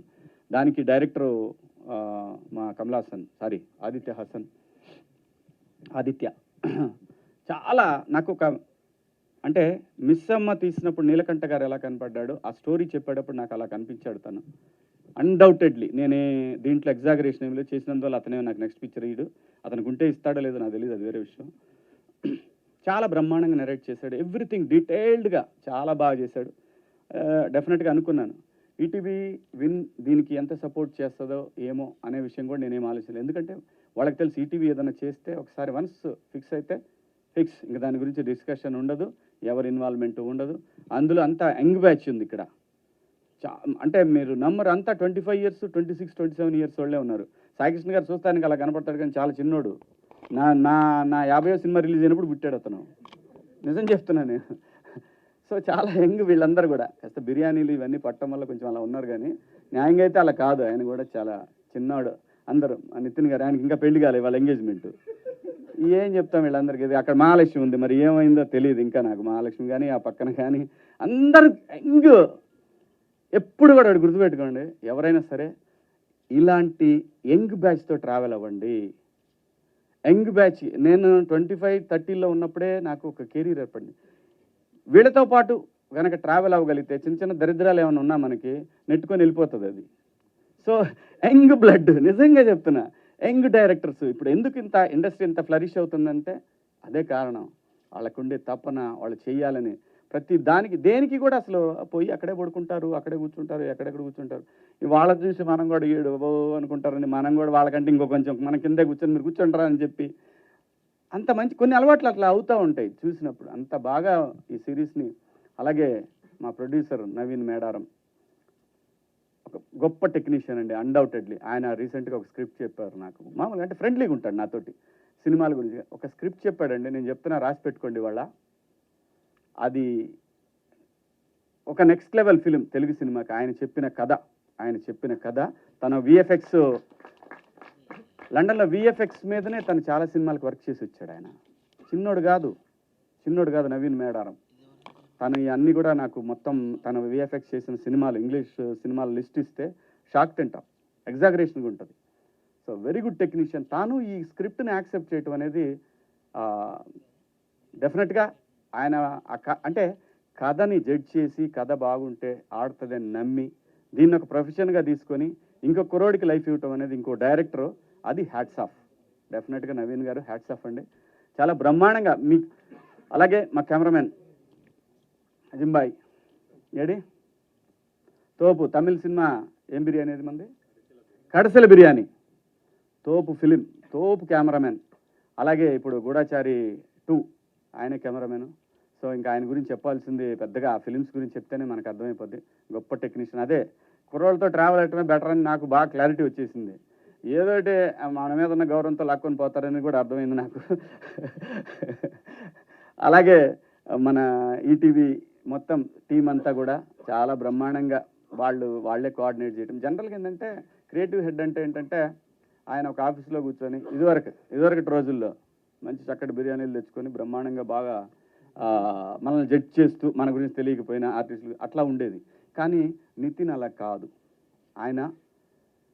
దానికి డైరెక్టరు మా ఆదిత్య చాలా నాకు ఒక అంటే మిస్ అమ్మ తీసినప్పుడు నీలకంఠ గారు ఎలా కనపడ్డాడో ఆ స్టోరీ చెప్పేటప్పుడు నాకు అలా కనిపించాడు తను. అన్డౌటెడ్లీ నేనే దీంట్లో ఎగ్జాగరేషన్ ఏమి లేదు, చేసినందువల్ల అతనే నాకు నెక్స్ట్ పిక్చర్ ఇయ్యడు, అతనికి ఉంటే ఇస్తాడో లేదో నాకు తెలియదు, అది వేరే విషయం. చాలా బ్రహ్మాండంగా నెరేట్ చేశాడు, ఎవ్రీథింగ్ డీటెయిల్డ్గా చాలా బాగా చేశాడు. డెఫినెట్గా అనుకున్నాను ఈటీవీ దీనికి ఎంత సపోర్ట్ చేస్తుందో ఏమో అనే విషయం కూడా నేనేం ఆలోచించలేదు. ఎందుకంటే వాళ్ళకి తెలుసు ఈటీవీ ఏదైనా చేస్తే ఒకసారి వన్స్ ఫిక్స్ అయితే ఫిక్స్, ఇంకా దాని గురించి డిస్కషన్ ఉండదు, ఎవరి ఇన్వాల్వ్మెంట్ ఉండదు. అందులో అంతా యంగ్ బ్యాచ్ ఉంది ఇక్కడ. అంటే మీరు నమ్మరు, అంతా 25 years 26 27 years వాళ్ళే ఉన్నారు. సాయికృష్ణ గారు చూస్తానికి అలా కనపడతాడు కానీ చాలా చిన్నోడు. నా 50వ సినిమా రిలీజ్ అయినప్పుడు పుట్టాడు అతను, నిజం చెప్తున్నాను నేను. సో చాలా యంగ్ వీళ్ళందరూ కూడా. కాస్త బిర్యానీలు ఇవన్నీ పట్టడం వల్ల కొంచెం అలా ఉన్నారు, కానీ న్యాయంగా అయితే అలా కాదు. ఆయన కూడా చాలా చిన్నాడు. అందరూ నితిన్ గారు, ఆయనకి ఇంకా పెళ్లి కాలేదు, వాళ్ళ ఎంగేజ్మెంట్. ఏం చెప్తాం వీళ్ళందరికీ. అక్కడ మహాలక్ష్మి ఉంది, మరి ఏమైందో తెలియదు ఇంకా నాకు. మహాలక్ష్మి కానీ ఆ పక్కన కానీ అందరూ యంగ్. ఎప్పుడు కూడా గుర్తుపెట్టుకోండి, ఎవరైనా సరే ఇలాంటి యంగ్ బ్యాచ్తో ట్రావెల్ అవ్వండి. యంగ్ బ్యాచ్, నేను 25 30లో ఉన్నప్పుడే నాకు ఒక కెరీర్ ఏర్పడింది. వీళ్ళతో పాటు కనుక ట్రావెల్ అవ్వగలిగితే చిన్న చిన్న దరిద్రాలు ఏమైనా ఉన్నా మనకి నెట్టుకొని వెళ్ళిపోతుంది అది. సో యంగ్ బ్లడ్, నిజంగా చెప్తున్నా, యంగ్ డైరెక్టర్స్ ఇప్పుడు ఎందుకు ఇంత ఇండస్ట్రీ ఇంత ఫ్లరిష్ అవుతుందంటే అదే కారణం. వాళ్ళకుండే తపన, వాళ్ళు చేయాలని ప్రతి దానికి దేనికి కూడా అసలు పోయి అక్కడే పడుకుంటారు, అక్కడే కూర్చుంటారు, ఎక్కడెక్కడ కూర్చుంటారు. వాళ్ళ చూసి మనం కూడా ఏడు ఓ అనుకుంటారని మనం కూడా వాళ్ళకంటే ఇంకో కొంచెం మన కిందే కూర్చొని మీరు కూర్చుంటారా అని చెప్పి అంత మంచి కొన్ని అలవాట్లు అట్లా అవుతూ ఉంటాయి చూసినప్పుడు. అంత బాగా ఈ సిరీస్ని. అలాగే మా ప్రొడ్యూసర్ నవీన్ మేడారం ఒక గొప్ప టెక్నీషియన్ అండి, అన్డౌటెడ్లీ. ఆయన రీసెంట్గా ఒక స్క్రిప్ట్ చెప్పారు నాకు. మామూలుగా అంటే ఫ్రెండ్లీగా ఉంటాడు నాతోటి సినిమాల గురించి. ఒక స్క్రిప్ట్ చెప్పాడండి, నేను చెప్తున్నా రాసి పెట్టుకోండి వాళ్ళ. అది ఒక నెక్స్ట్ లెవెల్ ఫిలిం తెలుగు సినిమాకి. ఆయన చెప్పిన కథ తన విఎఫ్ఎక్స్ లండన్లో విఎఫ్ఎక్స్ మీదనే తను చాలా సినిమాలకు వర్క్ చేసి వచ్చాడు. ఆయన చిన్నోడు కాదు నవీన్ మేడారం. తను అన్నీ కూడా నాకు మొత్తం తన విఎఫ్ఎక్స్ చేసిన సినిమాలు, ఇంగ్లీష్ సినిమాల లిస్ట్ ఇస్తే షాక్ తింటాం, ఎగ్జాగరేషన్గా ఉంటుంది. So very good technician. తాను ఈ స్క్రిప్ట్ని యాక్సెప్ట్ చేయటం అనేది డెఫినెట్గా ఆయన అంటే కథని జడ్జ్ చేసి కథ బాగుంటే ఆడుతుందని నమ్మి దీన్ని ఒక ప్రొఫెషన్గా తీసుకొని ఇంకో కుర్రోడికి లైఫ్ ఇవ్వటం అనేది ఇంకో డైరెక్టరు, అది హ్యాట్స్ ఆఫ్. డెఫినెట్గా నవీన్ గారు హ్యాట్స్ ఆఫ్ అండి, చాలా బ్రహ్మాండంగా మీ. అలాగే మా కెమెరామెన్ అజింబాయ్ ఏడి తోపు, తమిళ సినిమా ఏం బిర్యానీ అది మంది, కడసల బిర్యానీ, తోపు ఫిలిం, తోపు కెమెరామెన్. అలాగే ఇప్పుడు గూఢాచారి 2 ఆయనే కెమెరామెన్. సో ఇంకా ఆయన గురించి చెప్పాల్సింది పెద్దగా, ఆ ఫిలిమ్స్ గురించి చెప్తేనే మనకు అర్థమైపోద్ది. గొప్ప టెక్నీషియన్. అదే కుర్రోళ్ళతో ట్రావెల్ అయ్యటమే బెటర్ అని నాకు బాగా క్లారిటీ వచ్చేసింది. ఏదోటి మన మీద ఉన్న గౌరవంతో లాక్కొని పోతారని కూడా అర్థమైంది నాకు. అలాగే మన ఈటీవీ మొత్తం టీం అంతా కూడా చాలా బ్రహ్మాండంగా వాళ్ళే కోఆర్డినేట్ చేయడం. జనరల్గా ఏంటంటే క్రియేటివ్ హెడ్ అంటే ఏంటంటే ఆయన ఒక ఆఫీస్లో కూర్చొని ఇదివరకటి రోజుల్లో మంచి చక్కటి బిర్యానీలు తెచ్చుకొని బ్రహ్మాండంగా బాగా మనల్ని జడ్జ్ చేస్తూ మన గురించి తెలియకపోయినా ఆర్టిస్టులు అట్లా ఉండేది. కానీ నితిన్ అలా కాదు. ఆయన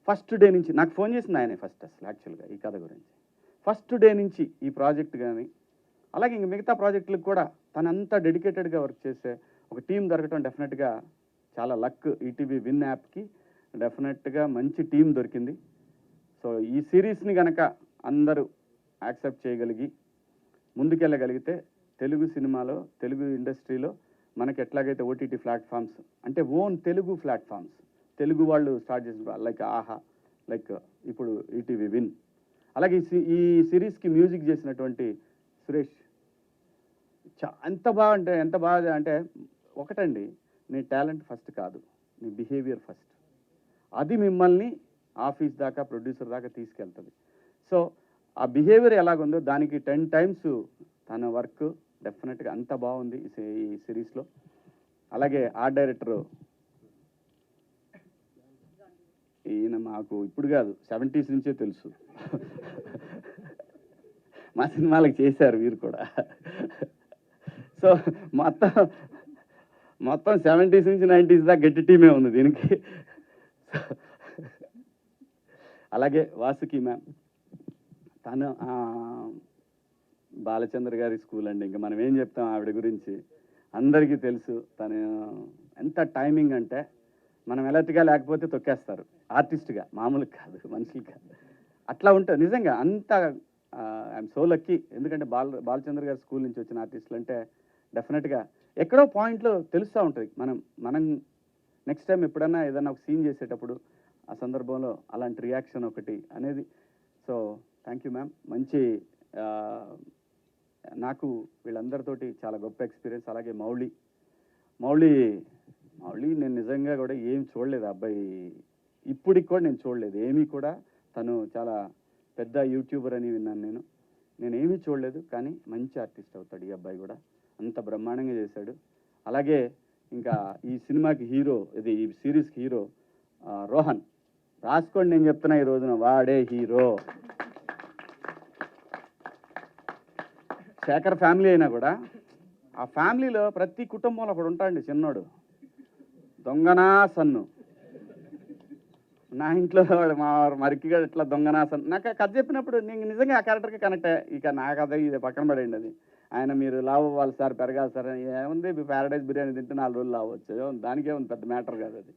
ఫస్ట్ డే నుంచి నాకు ఫోన్ చేసింది ఆయనే ఫస్ట్ అసలు యాక్చువల్గా ఈ కథ గురించి. ఫస్ట్ డే నుంచి ఈ ప్రాజెక్ట్ కానీ అలాగే ఇంక మిగతా ప్రాజెక్టులకు కూడా తనంతా డెడికేటెడ్గా వర్క్ చేసే ఒక టీం దొరకటం డెఫినెట్గా చాలా లక్. ఈటీవీ విన్ యాప్కి డెఫినెట్గా మంచి టీం దొరికింది. సో ఈ సిరీస్ని కనుక అందరూ యాక్సెప్ట్ చేయగలిగి ముందుకెళ్ళగలిగితే తెలుగు సినిమాలో, తెలుగు ఇండస్ట్రీలో మనకి ఎట్లాగైతే ఓటీటీ ప్లాట్ఫామ్స్ అంటే ఓన్ తెలుగు ప్లాట్ఫామ్స్ తెలుగు వాళ్ళు స్టార్ట్ చేసిన లైక్ ఆహా, లైక్ ఇప్పుడు ఈటీవీ విన్, అలాగే ఈ సిరీస్కి మ్యూజిక్ చేసినటువంటి సురేష్ ఎంత బాగా అంటే ఒకటండి, నీ టాలెంట్ ఫస్ట్ కాదు, నీ బిహేవియర్ ఫస్ట్. అది మిమ్మల్ని ఆఫీస్ దాకా, ప్రొడ్యూసర్ దాకా తీసుకెళ్తుంది. సో ఆ బిహేవియర్ ఎలాగుందో దానికి 10 times తన వర్క్ డెఫినెట్గా అంత బాగుంది ఈ సిరీస్లో. అలాగే ఆర్ట్ డైరెక్టరు ఈయన మాకు ఇప్పుడు కాదు 70s నుంచే తెలుసు. మా సినిమాలకు చేశారు వీరు కూడా. సో మొత్తం 70s నుంచి 90s దాకా గట్టి టీమే ఉంది దీనికి. అలాగే వాసుకి మ్యామ్, తను బాలచంద్ర గారి స్కూల్ అండి, ఇంకా మనం ఏం చెప్తాం ఆవిడ గురించి, అందరికీ తెలుసు. తను ఎంత టైమింగ్ అంటే మనం ఎలర్ట్గా లేకపోతే తొక్కేస్తారు ఆర్టిస్ట్గా, మామూలు కాదు మనుషులుగా. అట్లా ఉంటుంది నిజంగా. అంత ఐఎమ్ సో లక్కీ. ఎందుకంటే బాలచంద్ర గారి స్కూల్ నుంచి వచ్చిన ఆర్టిస్టులు అంటే డెఫినెట్గా ఎక్కడో పాయింట్లో తెలుస్తూ ఉంటుంది. మనం నెక్స్ట్ టైం ఎప్పుడన్నా ఏదన్నా ఒక సీన్ చేసేటప్పుడు ఆ సందర్భంలో అలాంటి రియాక్షన్ ఒకటి అనేది. So thank you ma'am. మంచి నాకు వీళ్ళందరితోటి చాలా గొప్ప ఎక్స్పీరియన్స్. అలాగే మౌళి నేను నిజంగా కూడా ఏం చూడలేదు అబ్బాయి, ఇప్పటికి కూడా నేను చూడలేదు ఏమీ కూడా. తను చాలా పెద్ద యూట్యూబర్ అని విన్నాను నేను ఏమీ చూడలేదు, కానీ మంచి ఆర్టిస్ట్ అవుతాడు ఈ అబ్బాయి కూడా, అంత బ్రహ్మాండంగా చేశాడు. అలాగే ఇంకా ఈ సినిమాకి హీరో, ఈ సిరీస్కి హీరో రోహన్. రాసుకోండి, నేను చెప్తున్నా ఈ రోజున వాడే హీరో. శేఖర్ ఫ్యామిలీ అయినా కూడా ఆ ఫ్యామిలీలో ప్రతి కుటుంబంలో ఒకడు ఉంటాడండి చిన్నోడు, దొంగనా సన్ను. నా ఇంట్లో మా మరికిగా ఇట్లా దొంగనా సన్ను. నాకు ఆ కథ చెప్పినప్పుడు నేను నిజంగా ఆ క్యారెక్టర్కి కనెక్ట్ అయ్యా. ఇక నా కథ ఇది పక్కన పడేయండి. అది ఆయన మీరు లావు అవ్వాలి సార్, పెరగాలి సార్, ఏముంది ప్యారడైజ్ బిర్యానీ తింటే 4 రోజులు లావచ్చు, దానికే ఉంది, పెద్ద మ్యాటర్ కాదు అది.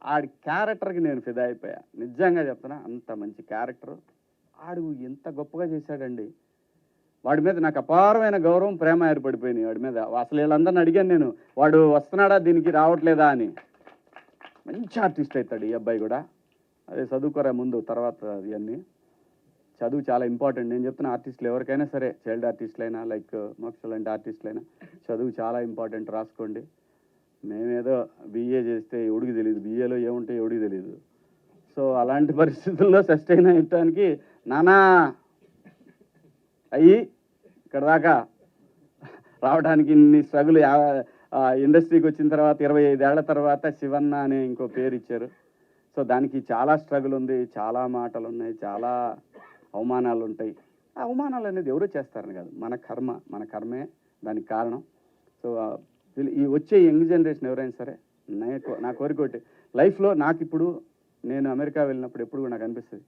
ఆడి క్యారెక్టర్కి నేను ఫిదా అయిపోయా, నిజంగా చెప్తున్నా. అంత మంచి క్యారెక్టర్ ఆడు ఎంత గొప్పగా చేశాడండి. వాడి మీద నాకు అపారమైన గౌరవం, ప్రేమ ఏర్పడిపోయినాయి వాడి మీద. అసలు వీళ్ళందరిని అడిగాను నేను, వాడు వస్తున్నాడా దీనికి రావట్లేదా అని. మంచి ఆర్టిస్ట్ అవుతాడు ఈ అబ్బాయి కూడా. అదే చదువుకోరా ముందు, తర్వాత ఇవన్నీ. చదువు చాలా ఇంపార్టెంట్. నేను చెప్తున్న ఆర్టిస్టులు ఎవరికైనా సరే, చైల్డ్ ఆర్టిస్టులైనా లైక్ మోక్ష లాంటి ఆర్టిస్టులైనా, చదువు చాలా ఇంపార్టెంట్, రాసుకోండి. మేమేదో బీఏ చేస్తే ఎవడికి తెలియదు, బీఏలో ఏముంటే ఎవడికి తెలియదు. సో అలాంటి పరిస్థితుల్లో సస్టైన్ అయ్యటానికి నానా అయ్యి ఇక్కడ దాకా రావడానికి ఇన్ని స్ట్రగుల్. ఇండస్ట్రీకి వచ్చిన తర్వాత 25 ఏళ్ల తర్వాత శివన్న అనే ఇంకో పేరు ఇచ్చారు. సో దానికి చాలా స్ట్రగుల్ ఉంది, చాలా మాటలు ఉన్నాయి, చాలా అవమానాలు ఉంటాయి. ఆ అవమానాలు అనేది ఎవరో చేస్తారని కాదు, మన కర్మే దానికి కారణం. సో ఈ వచ్చే యంగ్ జనరేషన్ ఎవరైనా సరే, నా కోరిక ఒకటి లైఫ్లో, నాకు ఇప్పుడు నేను అమెరికా వెళ్ళినప్పుడు ఎప్పుడు కూడా నాకు అనిపిస్తుంది,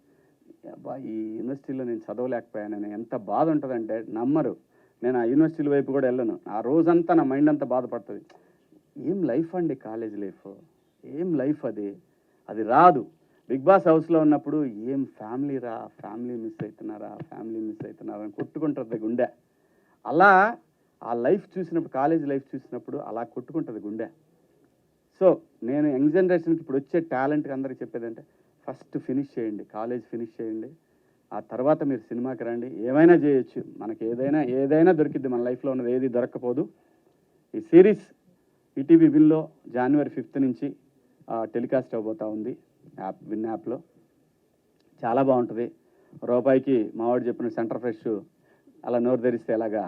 అబ్బా ఈ యూనివర్సిటీలో నేను చదవలేకపోయానని ఎంత బాధ ఉంటుందంటే నమ్మరు. నేను ఆ యూనివర్సిటీల వైపు కూడా వెళ్ళను. ఆ రోజంతా నా మైండ్ అంతా బాధపడుతుంది. ఏం లైఫ్ అండి కాలేజ్ లైఫ్, ఏం లైఫ్ అది రాదు. బిగ్ బాస్ హౌస్లో ఉన్నప్పుడు ఏం ఫ్యామిలీ రా, ఫ్యామిలీ మిస్ అవుతున్నారా అని కొట్టుకుంటుంది గుండె. అలా ఆ లైఫ్ చూసినప్పుడు, కాలేజ్ లైఫ్ చూసినప్పుడు అలా కొట్టుకుంటుంది గుండె. సో నేను యంగ్ జనరేషన్కి ఇప్పుడు వచ్చే టాలెంట్కి అందరికీ చెప్పేదంటే, ఫస్ట్ ఫినిష్ చేయండి, కాలేజ్ ఫినిష్ చేయండి, ఆ తర్వాత మీరు సినిమాకి రండి. ఏమైనా చేయొచ్చు, మనకి ఏదైనా దొరికిద్ది. మన లైఫ్లో ఉన్నది ఏది దొరక్కపోదు. ఈ సిరీస్ ఈటీవీ విన్లో January 5th నుంచి టెలికాస్ట్ అవబోతూ ఉంది విన్ యాప్లో. చాలా బాగుంటుంది. రూపాయికి మావాడు చెప్పిన సెంటర్ ఫ్రెష్ అలా నోరు తెరిస్తే ఎలాగా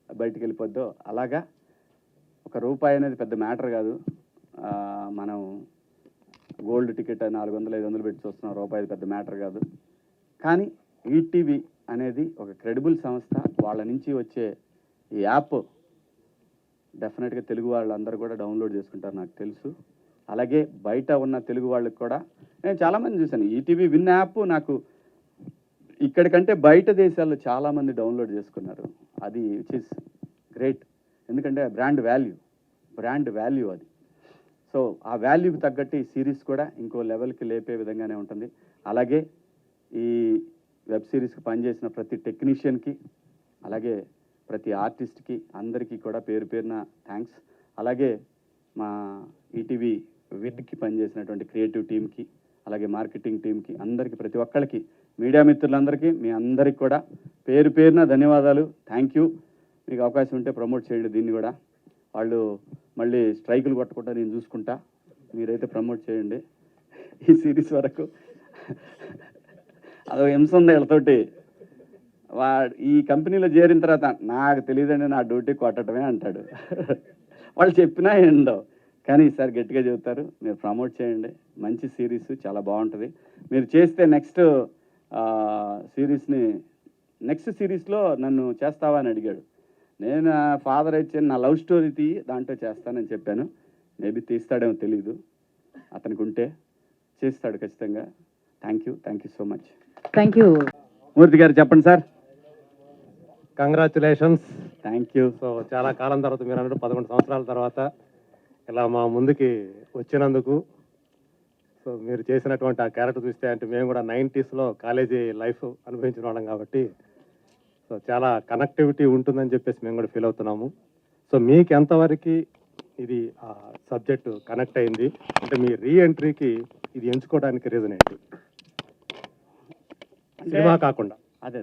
బయటికి వెళ్ళిపోద్దో అలాగా ₹1 అనేది పెద్ద మ్యాటర్ కాదు. మనం గోల్డ్ టికెట్ 400-500 పెట్టి చూస్తున్నాం, ₹1 పెద్ద మ్యాటర్ కాదు. కానీ ఈటీవీ అనేది ఒక క్రెడిబుల్ సంస్థ. వాళ్ళ నుంచి వచ్చే ఈ యాప్ డెఫినెట్గా తెలుగు వాళ్ళందరూ కూడా డౌన్లోడ్ చేసుకుంటారు నాకు తెలుసు. అలాగే బయట ఉన్న తెలుగు వాళ్ళకి కూడా నేను చాలామంది చూశాను. ఈటీవీ విన్ యాప్ నాకు ఇక్కడికంటే బయట దేశాల్లో చాలామంది డౌన్లోడ్ చేసుకున్నారు. అది విచ్ ఇస్ గ్రేట్. ఎందుకంటే బ్రాండ్ వాల్యూ అది. సో ఆ వాల్యూకి తగ్గట్టు ఈ సిరీస్ కూడా ఇంకో లెవెల్కి లేపే విధంగానే ఉంటుంది. అలాగే ఈ వెబ్ సిరీస్కి పనిచేసిన ప్రతి టెక్నీషియన్కి, అలాగే ప్రతి ఆర్టిస్ట్కి, అందరికీ కూడా పేరు పేరున థ్యాంక్స్. అలాగే మా ఈటీవీ విన్కి పనిచేసినటువంటి క్రియేటివ్ టీమ్కి, అలాగే మార్కెటింగ్ టీమ్కి, అందరికీ, ప్రతి ఒక్కరికి, మీడియా మిత్రులందరికీ, మీ అందరికి కూడా పేరు పేరున ధన్యవాదాలు. Thank you. మీకు అవకాశం ఉంటే ప్రమోట్ చేయండి దీన్ని కూడా. వాళ్ళు మళ్ళీ స్ట్రైకులు కొట్టకుండా నేను చూసుకుంటా, మీరైతే ప్రమోట్ చేయండి. ఈ సిరీస్ వరకు అదో హింస ఉంది వీళ్ళతోటి. ఈ కంపెనీలో చేరిన తర్వాత నాకు తెలియదండి, నా డ్యూటీ కొట్టడమే అంటాడు. వాళ్ళు చెప్పినా ఏండో, కానీ ఈసారి గట్టిగా చెబుతారు. మీరు ప్రమోట్ చేయండి. మంచి సిరీస్, చాలా బాగుంటుంది. మీరు చేస్తే నెక్స్ట్ సిరీస్లో నన్ను చేస్తావా అని అడిగాడు. నేను ఫాదర్ అయితే నా లవ్ స్టోరీ దాంట్లో చేస్తానని చెప్పాను. మేబీ తీస్తాడేమో తెలీదు, అతనికి ఉంటే చేస్తాడు ఖచ్చితంగా. Thank you so much. Thank you. Murthy garu చెప్పండి sir. Congratulations. Thank you. So చాలా కాలం తర్వాత, మీరు అన్నట్టు 11 సంవత్సరాల తర్వాత ఇలా మా ముందుకి వచ్చినందుకు, సో మీరు చేసినటువంటి ఆ క్యారెక్టర్ చూస్తే, అంటే మేము కూడా 90sలో కాలేజీ లైఫ్ అనుభవించిన వాళ్ళం కాబట్టి, సో చాలా కనెక్టివిటీ ఉంటుందని చెప్పేసి మేము కూడా ఫీల్ అవుతున్నాము. సో మీకు ఎంతవరకు ఇది సబ్జెక్టు కనెక్ట్ అయింది, అంటే మీ రీఎంట్రీకి ఇది ఎంచుకోవడానికి రీజన్ ఏంటి, సినిమా కాకుండా? అదే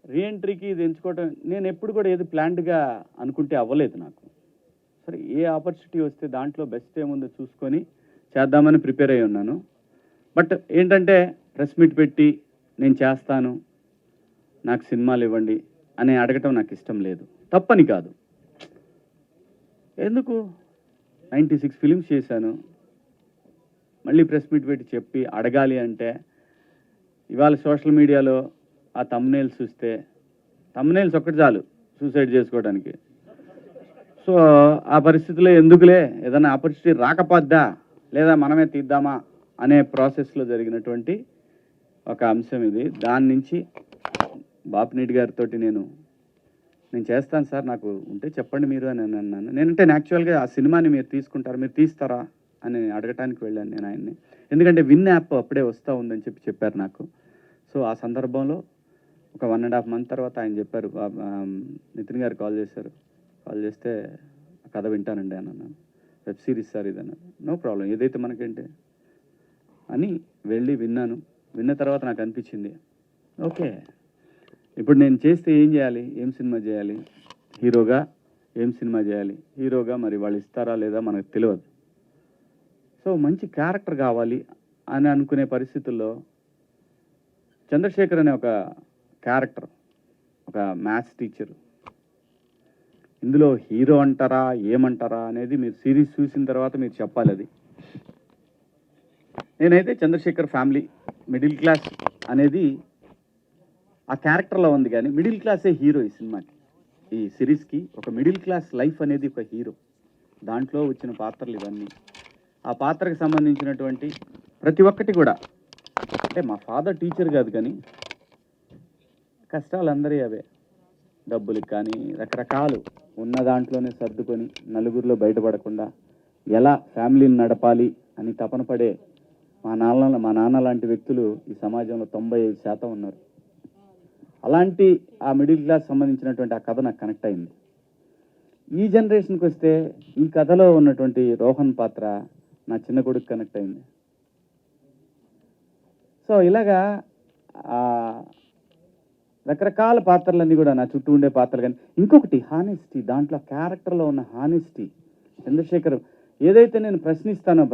రీఎంట్రీకి ఇది ఎంచుకోవడం, నేను ఎప్పుడు కూడా ఏది ప్లాన్డ్గా అనుకుంటే అవ్వలేదు నాకు. సరే, ఏ ఆపర్చునిటీ వస్తే దాంట్లో బెస్ట్ ఏముందో చూసుకొని చేద్దామని ప్రిపేర్ అయి ఉన్నాను. బట్ ఏంటంటే ప్రెస్ మీట్ పెట్టి నేను చేస్తాను, నాకు సినిమాలు ఇవ్వండి అని అడగటం నాకు ఇష్టం లేదు. తప్పని కాదు, ఎందుకు 96 ఫిలిమ్స్ చేశాను, మళ్ళీ ప్రెస్ మీట్ పెట్టి చెప్పి అడగాలి అంటే, ఇవాళ సోషల్ మీడియాలో ఆ తమ్నైల్స్ చూస్తే, తమ్నైల్స్ ఒక్కటి చాలు సూసైడ్ చేసుకోవడానికి. సో ఆ పరిస్థితిలో ఎందుకులే, ఏదైనా ఆపర్చునిటీ రాకపోద్దా లేదా మనమే తీద్దామా అనే ప్రాసెస్లో జరిగినటువంటి ఒక అంశం ఇది. దాని నుంచి బాపినీటి గారితో నేను చేస్తాను సార్, నాకు ఉంటే చెప్పండి మీరు అని అన్నాను. నేనంటే యాక్చువల్గా ఆ సినిమాని మీరు తీసుకుంటారా, మీరు తీస్తారా అని అడగటానికి వెళ్ళాను నేను ఆయన్ని. ఎందుకంటే విన్ యాప్ అప్పుడే వస్తూ ఉందని చెప్పారు నాకు. సో ఆ సందర్భంలో ఒక 1.5 month తర్వాత ఆయన చెప్పారు, నితిన్ గారు కాల్ చేశారు. కాల్ చేస్తే కథ వింటానండి అని అన్నాను. వెబ్ సిరీస్ సార్ ఇది అన్నారు. నో ప్రాబ్లం, ఏదైతే మనకేంటి అని వెళ్ళి విన్నాను. విన్న తర్వాత నాకు అనిపించింది, ఓకే ఇప్పుడు నేను చేస్తే ఏం చేయాలి, ఏం సినిమా చేయాలి, హీరోగా ఏం సినిమా చేయాలి, హీరోగా మరి వాళ్ళు ఇస్తారా లేదా మనకు తెలియదు. సో మంచి క్యారెక్టర్ కావాలి అని అనుకునే పరిస్థితుల్లో చంద్రశేఖర్ అనే ఒక క్యారెక్టర్, ఒక మ్యాథ్స్ టీచర్, ఇందులో హీరో అంటారా ఏమంటారా అనేది మీరు సిరీస్ చూసిన తర్వాత మీరు చెప్పాలి. అది నేనైతే చంద్రశేఖర్ ఫ్యామిలీ మిడిల్ క్లాస్ అనేది ఆ క్యారెక్టర్లో ఉంది, కానీ మిడిల్ క్లాసే హీరో ఈ సినిమాకి, ఈ సిరీస్కి. ఒక మిడిల్ క్లాస్ లైఫ్ అనేది ఒక హీరో. దాంట్లో వచ్చిన పాత్రలు ఇవన్నీ, ఆ పాత్రకు సంబంధించినటువంటి ప్రతి ఒక్కటి కూడా. అంటే మా ఫాదర్ టీచర్ కాదు, కానీ కష్టాలు అందరి అవే, డబ్బులకి కానీ రకరకాలు ఉన్న దాంట్లోనే సర్దుకొని నలుగురిలో బయటపడకుండా ఎలా ఫ్యామిలీని నడపాలి అని తపన పడే మా నాన్న లాంటి వ్యక్తులు ఈ సమాజంలో 95% ఉన్నారు. అలాంటి ఆ మిడిల్ క్లాస్ సంబంధించినటువంటి ఆ కథ నాకు కనెక్ట్ అయింది. ఈ జనరేషన్కి వస్తే ఈ కథలో ఉన్నటువంటి రోహన్ పాత్ర నా చిన్న కొడుకు కనెక్ట్ అయింది. సో ఇలాగా రకరకాల పాత్రలన్నీ కూడా నా చుట్టూ ఉండే పాత్రలు. కానీ ఇంకొకటి హానెస్టీ, దాంట్లో క్యారెక్టర్లో ఉన్న హానెస్టీ. చంద్రశేఖర్ ఏదైతే నేను ప్రశ్నిస్తానో,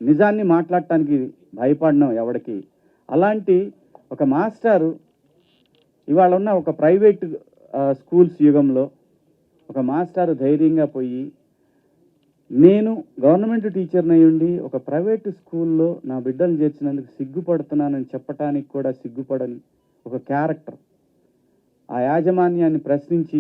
నిజాన్ని మాట్లాడటానికి భయపడను ఎవడికి, అలాంటి ఒక మాస్టారు ఇవాళ ఉన్న ఒక ప్రైవేట్ స్కూల్స్ యుగంలో ఒక మాస్టారు ధైర్యంగా పోయి, నేను గవర్నమెంట్ టీచర్ని అయ్యుండి ఒక ప్రైవేటు స్కూల్లో నా బిడ్డలు చేర్చినందుకు సిగ్గుపడుతున్నానని చెప్పటానికి కూడా సిగ్గుపడని ఒక క్యారెక్టర్, ఆ యాజమాన్యాన్ని ప్రశ్నించి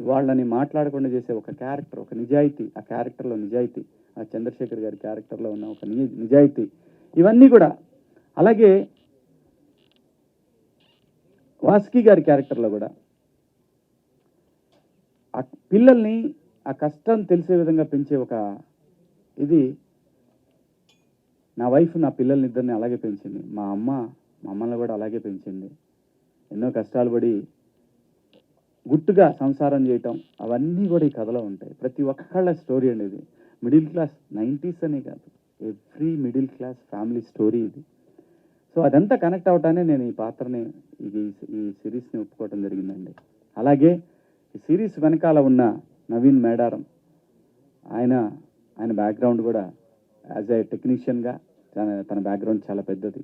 వాళ్ళని మాట్లాడకుండా చేసే ఒక క్యారెక్టర్, ఒక నిజాయితీ, ఆ క్యారెక్టర్లో నిజాయితీ, ఆ చంద్రశేఖర్ గారి క్యారెక్టర్లో ఉన్న ఒక నిజాయితీ, ఇవన్నీ కూడా. అలాగే వాసుకి గారి క్యారెక్టర్లో కూడా ఆ పిల్లల్ని ఆ కష్టం తెలిసే విధంగా పెంచే ఒక ఇది. నా వైఫ్ నా పిల్లల్ని ఇద్దరిని అలాగే పెంచింది, మా అమ్మ మమ్మల్ని కూడా అలాగే పెంచింది. ఎన్నో కష్టాలు పడి గుట్టుగా సంసారం చేయటం, అవన్నీ కూడా ఈ కథలో ఉంటాయి. ప్రతి ఒక్కళ్ళ స్టోరీ అండి ఇది. మిడిల్ క్లాస్ 90s అనే కాదు, every middle class family story ఇది. సో అదంతా కనెక్ట్ అవటానే నేను ఈ పాత్రని, ఈ సిరీస్ని ఒప్పుకోవటం జరిగిందండి. అలాగే ఈ సిరీస్ వెనకాల ఉన్న నవీన్ మేడారం, ఆయన బ్యాక్గ్రౌండ్ కూడా యాజ్ ఏ టెక్నీషియన్గా తన బ్యాక్గ్రౌండ్ చాలా పెద్దది.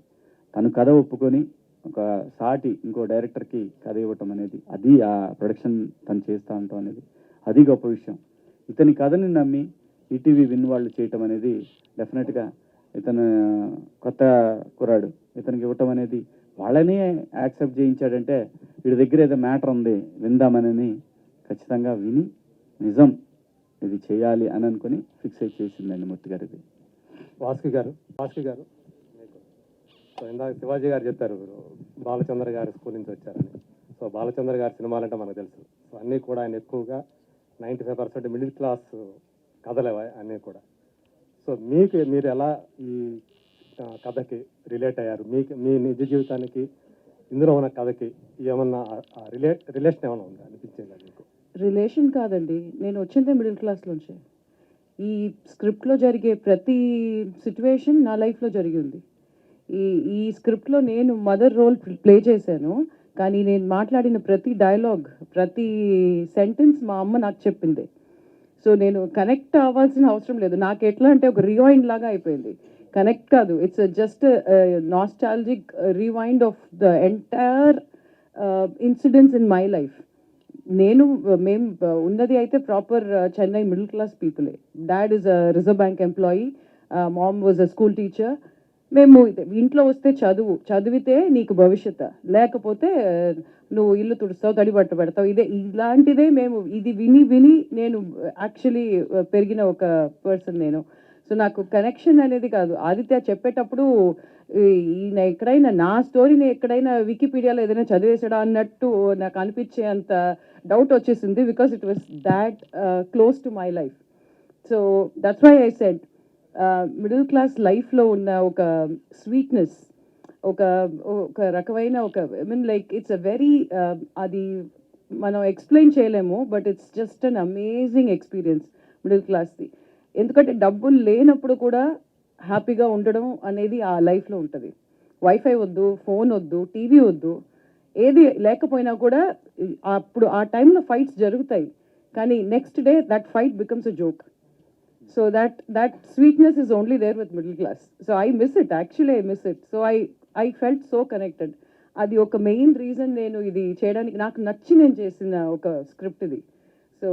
తను కథ ఒప్పుకొని ఒక సాటి ఇంకో డైరెక్టర్కి కథ ఇవ్వటం అనేది, అది ఆ ప్రొడక్షన్ తను చేస్తూ ఉంటాం అనేది, అది గొప్ప విషయం. ఇతని కథని నమ్మి ఈటీవీ విన్ వాళ్ళు చేయటం అనేది డెఫినెట్గా, ఇతను కొత్త కుర్రాడు, ఇతనికి ఇవ్వటం అనేది, వాళ్ళనే యాక్సెప్ట్ చేయించాడంటే వీడి దగ్గర ఏదో మ్యాటర్ ఉంది విందామని ఖచ్చితంగా విని నిజం ఇది చేయాలి అని అనుకుని ఫిక్స్ అయి చేసిందండి మూర్తి గారు. ఇది వాసుకి గారు సో ఇందాక శివాజీ గారు చెప్పారు బాలచంద్ర గారి స్కూల్ నుంచి వచ్చారని. సో బాలచంద్ర గారి సినిమాలంటే మనకు తెలుసు. సో అన్నీ కూడా ఆయన ఎక్కువగా 95% మిడిల్ క్లాస్ కథలు అన్నీ కూడా. సో మీరు ఎలా ఈ కథకి రిలేట్ అయ్యారు? మీ నిజ జీవితానికి ఇందులో ఉన్న కథకి ఏమన్నా రిలేషన్ ఏమైనా ఉందా అనిపించిందా మీకు? రిలేషన్ కాదండి, నేను వచ్చిందే మిడిల్ క్లాస్లోంచి. ఈ స్క్రిప్ట్లో జరిగే ప్రతి సిచ్యువేషన్ నా లైఫ్లో జరిగింది. ఈ స్క్రిప్ట్లో నేను మదర్ రోల్ ప్లే చేశాను, కానీ నేను మాట్లాడిన ప్రతి డైలాగ్, ప్రతి సెంటెన్స్ మా అమ్మ నాకు చెప్పింది. సో నేను కనెక్ట్ అవ్వాల్సిన అవసరం లేదు. నాకు ఎట్లా అంటే ఒక రివైండ్ లాగా అయిపోయింది. కనెక్ట్ కాదు, it's just nostalgic rewind of the entire incidents in my life. మేము ఉన్నది అయితే ప్రాపర్ చెన్నై మిడిల్ క్లాస్ పీపులే. Dad is a reserve bank employee, mom was a school teacher. మేము ఇంట్లో వస్తే చదివితే నీకు భవిష్యత్తు, లేకపోతే నువ్వు ఇల్లు తుడుస్తావు, తడి బట్ట పెడతావు, ఇలాంటిదే మేము ఇది విని నేను యాక్చువల్లీ పెరిగిన ఒక పర్సన్ నేను. సో నాకు కనెక్షన్ అనేది కాదు. ఆదిత్య చెప్పేటప్పుడు ఈయన ఎక్కడైనా నా స్టోరీని ఎక్కడైనా వికీపీడియాలో ఏదైనా చదివేసాడా అన్నట్టు నాకు అనిపించే అంత డౌట్ వచ్చేసింది, because it was that close to my life. So that's why I said middle class లైఫ్లో ఉన్న ఒక స్వీట్నెస్, ఒక ఒక రకమైన ఒక I mean like it's a very అది మనం ఎక్స్ప్లెయిన్ చేయలేము, but it's just an amazing experience middle క్లాస్ది. ఎందుకంటే డబ్బులు లేనప్పుడు కూడా హ్యాపీగా ఉండడం అనేది ఆ లైఫ్లో ఉంటుంది. వైఫై వద్దు, ఫోన్ వద్దు, టీవీ వద్దు, ఏది లేకపోయినా కూడా అప్పుడు ఆ టైంలో ఫైట్స్ జరుగుతాయి, కానీ next day that fight becomes a joke. So that sweetness is only there with middle class. So I miss it, actually I miss it. So I felt so connected. అది ఒక మెయిన్ రీజన్ నేను ఇది చేయడానికి, నాకు నచ్చి నేను చేసిన ఒక స్క్రిప్ట్ ఇది. So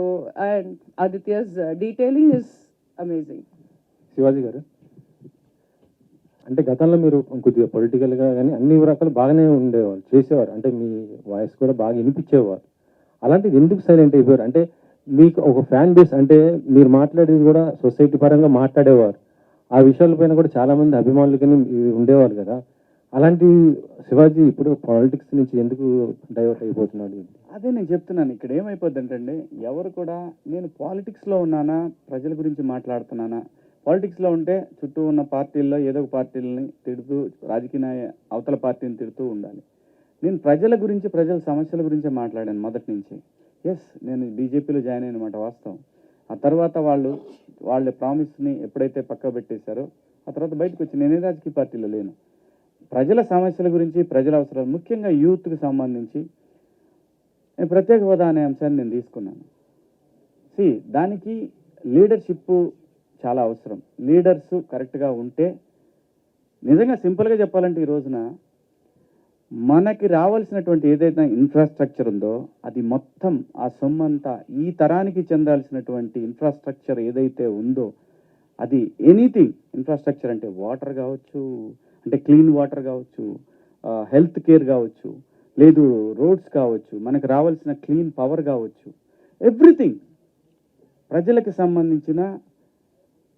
and Aditya's detailing is amazing. Shivaji గారు, అంటే గతంలో మీరు కొద్దిగా పొలిటికల్గా కానీ అన్ని రకాలు బాగానే ఉండేవారు, చేసేవారు, అంటే మీ వాయిస్ కూడా బాగా వినిపించేవారు. అలాంటిది ఎందుకు సైలెంట్ అయిపోయారు? అంటే మీకు ఒక ఫ్యాన్ బేస్, అంటే మీరు మాట్లాడేది కూడా సొసైటీ పరంగా మాట్లాడేవారు, ఆ విషయాలపైన కూడా చాలామంది అభిమానులు కానీ ఉండేవారు కదా. అలాంటి శివాజీ ఇప్పుడు పాలిటిక్స్ నుంచి ఎందుకు డైవర్ట్ అయిపోతున్నాడు? అదే నేను చెప్తున్నాను, ఇక్కడ ఏమైపోద్దంటే ఎవరు కూడా నేను పాలిటిక్స్లో ఉన్నానా, ప్రజల గురించి మాట్లాడుతున్నానా, పాలిటిక్స్లో ఉంటే చుట్టూ ఉన్న పార్టీల్లో ఏదో ఒక పార్టీలని తిడుతూ, రాజకీయ అవతల పార్టీని తిడుతూ ఉండాలి. నేను ప్రజల గురించి, ప్రజల సమస్యల గురించే మాట్లాడాను మొదటి నుంచి. ఎస్, నేను బీజేపీలో జాయిన్ అయిన మాట వాస్తవం. ఆ తర్వాత వాళ్ళ ప్రామిస్ని ఎప్పుడైతే పక్క పెట్టేశారో ఆ తర్వాత బయటకు వచ్చి నేనే రాజకీయ పార్టీలో లేను. ప్రజల సమస్యల గురించి, ప్రజల అవసరాలు, ముఖ్యంగా యూత్కి సంబంధించి నేను ప్రత్యేక హోదా అనే అంశాన్ని నేను తీసుకున్నాను. దానికి లీడర్షిప్ చాలా అవసరం. లీడర్స్ కరెక్ట్గా ఉంటే, నిజంగా సింపుల్గా చెప్పాలంటే ఈ రోజున మనకి రావాల్సినటువంటి ఏదైతే ఇన్ఫ్రాస్ట్రక్చర్ ఉందో అది మొత్తం, ఆ సొమ్మంతా ఈ తరానికి చెందాల్సినటువంటి ఇన్ఫ్రాస్ట్రక్చర్ ఏదైతే ఉందో అది ఎనీథింగ్, ఇన్ఫ్రాస్ట్రక్చర్ అంటే వాటర్ కావచ్చు, అంటే క్లీన్ వాటర్ కావచ్చు, హెల్త్ కేర్ కావచ్చు, లేదు రోడ్స్ కావచ్చు, మనకు రావాల్సిన క్లీన్ పవర్ కావచ్చు, ఎవ్రీథింగ్ ప్రజలకు సంబంధించిన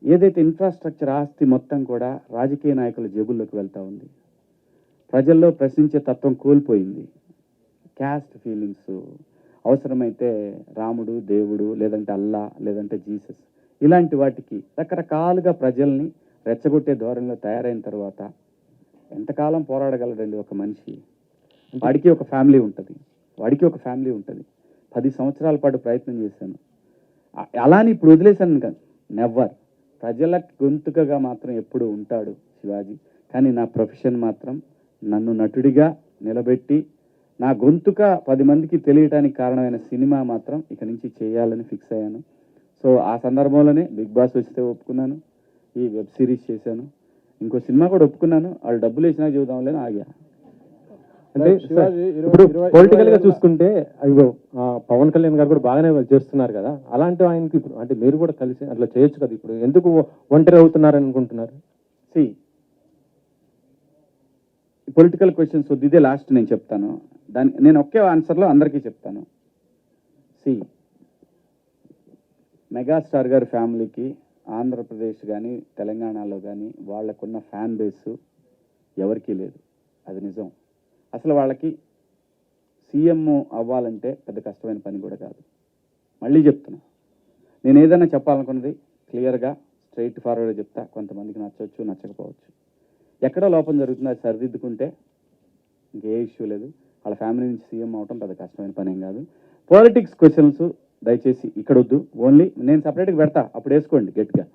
ఏదైతే ఇన్ఫ్రాస్ట్రక్చర్ ఆస్తి మొత్తం కూడా రాజకీయ నాయకుల జేబుల్లోకి వెళ్తూ ఉంది. ప్రజల్లో ప్రశ్నించే తత్వం కోల్పోయింది. క్యాస్ట్ ఫీలింగ్స్, అవసరమైతే రాముడు, దేవుడు, లేదంటే అల్లా, లేదంటే జీసస్, ఇలాంటి వాటికి రకరకాలుగా ప్రజల్ని రెచ్చగొట్టే ధోరణిలో తయారైన తర్వాత ఎంతకాలం పోరాడగలడండి ఒక మనిషి? వాడికి ఒక ఫ్యామిలీ ఉంటుంది, 10 సంవత్సరాల పాటు ప్రయత్నం చేశాను, అలాని ఇప్పుడు వదిలేశాను కదా, నెవర్. ప్రజల గొంతుకగా మాత్రం ఎప్పుడు ఉంటాడు శివాజీ. కానీ నా ప్రొఫెషన్ మాత్రం నన్ను నటుడిగా నిలబెట్టి, నా గొంతుక 10 మందికి తెలియటానికి కారణమైన సినిమా మాత్రం ఇక నుంచి చేయాలని ఫిక్స్ అయ్యాను. సో ఆ సందర్భంలోనే బిగ్ బాస్ వస్తే ఒప్పుకున్నాను, ఈ వెబ్ సిరీస్ చేశాను, ఇంకో సినిమా కూడా ఒప్పుకున్నాను. వాళ్ళు డబ్బులు వేసినా చూద్దాంలేని ఆగా. అంటే ఇప్పుడు పొలిటికల్ గా చూసుకుంటే అయ్యో పవన్ కళ్యాణ్ గారు కూడా బాగానే చేస్తున్నారు కదా, అలాంటి ఆయనకి ఇప్పుడు అంటే మీరు కూడా కలిసి అట్లా చేయొచ్చు కదా, ఇప్పుడు ఎందుకు ఒంటరి అవుతున్నారని అనుకుంటున్నారు? పొలిటికల్ క్వశ్చన్స్ వద్దు, ఇదే లాస్ట్ నేను చెప్తాను. నేను ఒకే ఆన్సర్లో అందరికీ చెప్తాను. మెగాస్టార్ గారి ఫ్యామిలీకి ఆంధ్రప్రదేశ్ కానీ తెలంగాణలో కానీ వాళ్ళకున్న ఫ్యాన్ బేస్ ఎవరికీ లేదు, అది నిజం. అసలు వాళ్ళకి సీఎం అవ్వాలంటే పెద్ద కష్టమైన పని కూడా కాదు. మళ్ళీ చెప్తున్నా, నేను ఏదైనా చెప్పాలనుకున్నది క్లియర్గా స్ట్రైట్ ఫార్వర్డ్గా చెప్తా. కొంతమందికి నచ్చవచ్చు, నచ్చకపోవచ్చు. ఎక్కడో లోపం జరుగుతుంది, అది సరిదిద్దుకుంటే ఇంకే ఇష్యూ లేదు. వాళ్ళ ఫ్యామిలీ నుంచి సీఎం అవటం పెద్ద కష్టమైన పని ఏం కాదు. పాలిటిక్స్ క్వశ్చన్స్ దయచేసి ఇక్కడ వద్దు, ఓన్లీ నేను సపరేట్గా పెడతా, అప్పుడు వేసుకోండి గట్టిగా.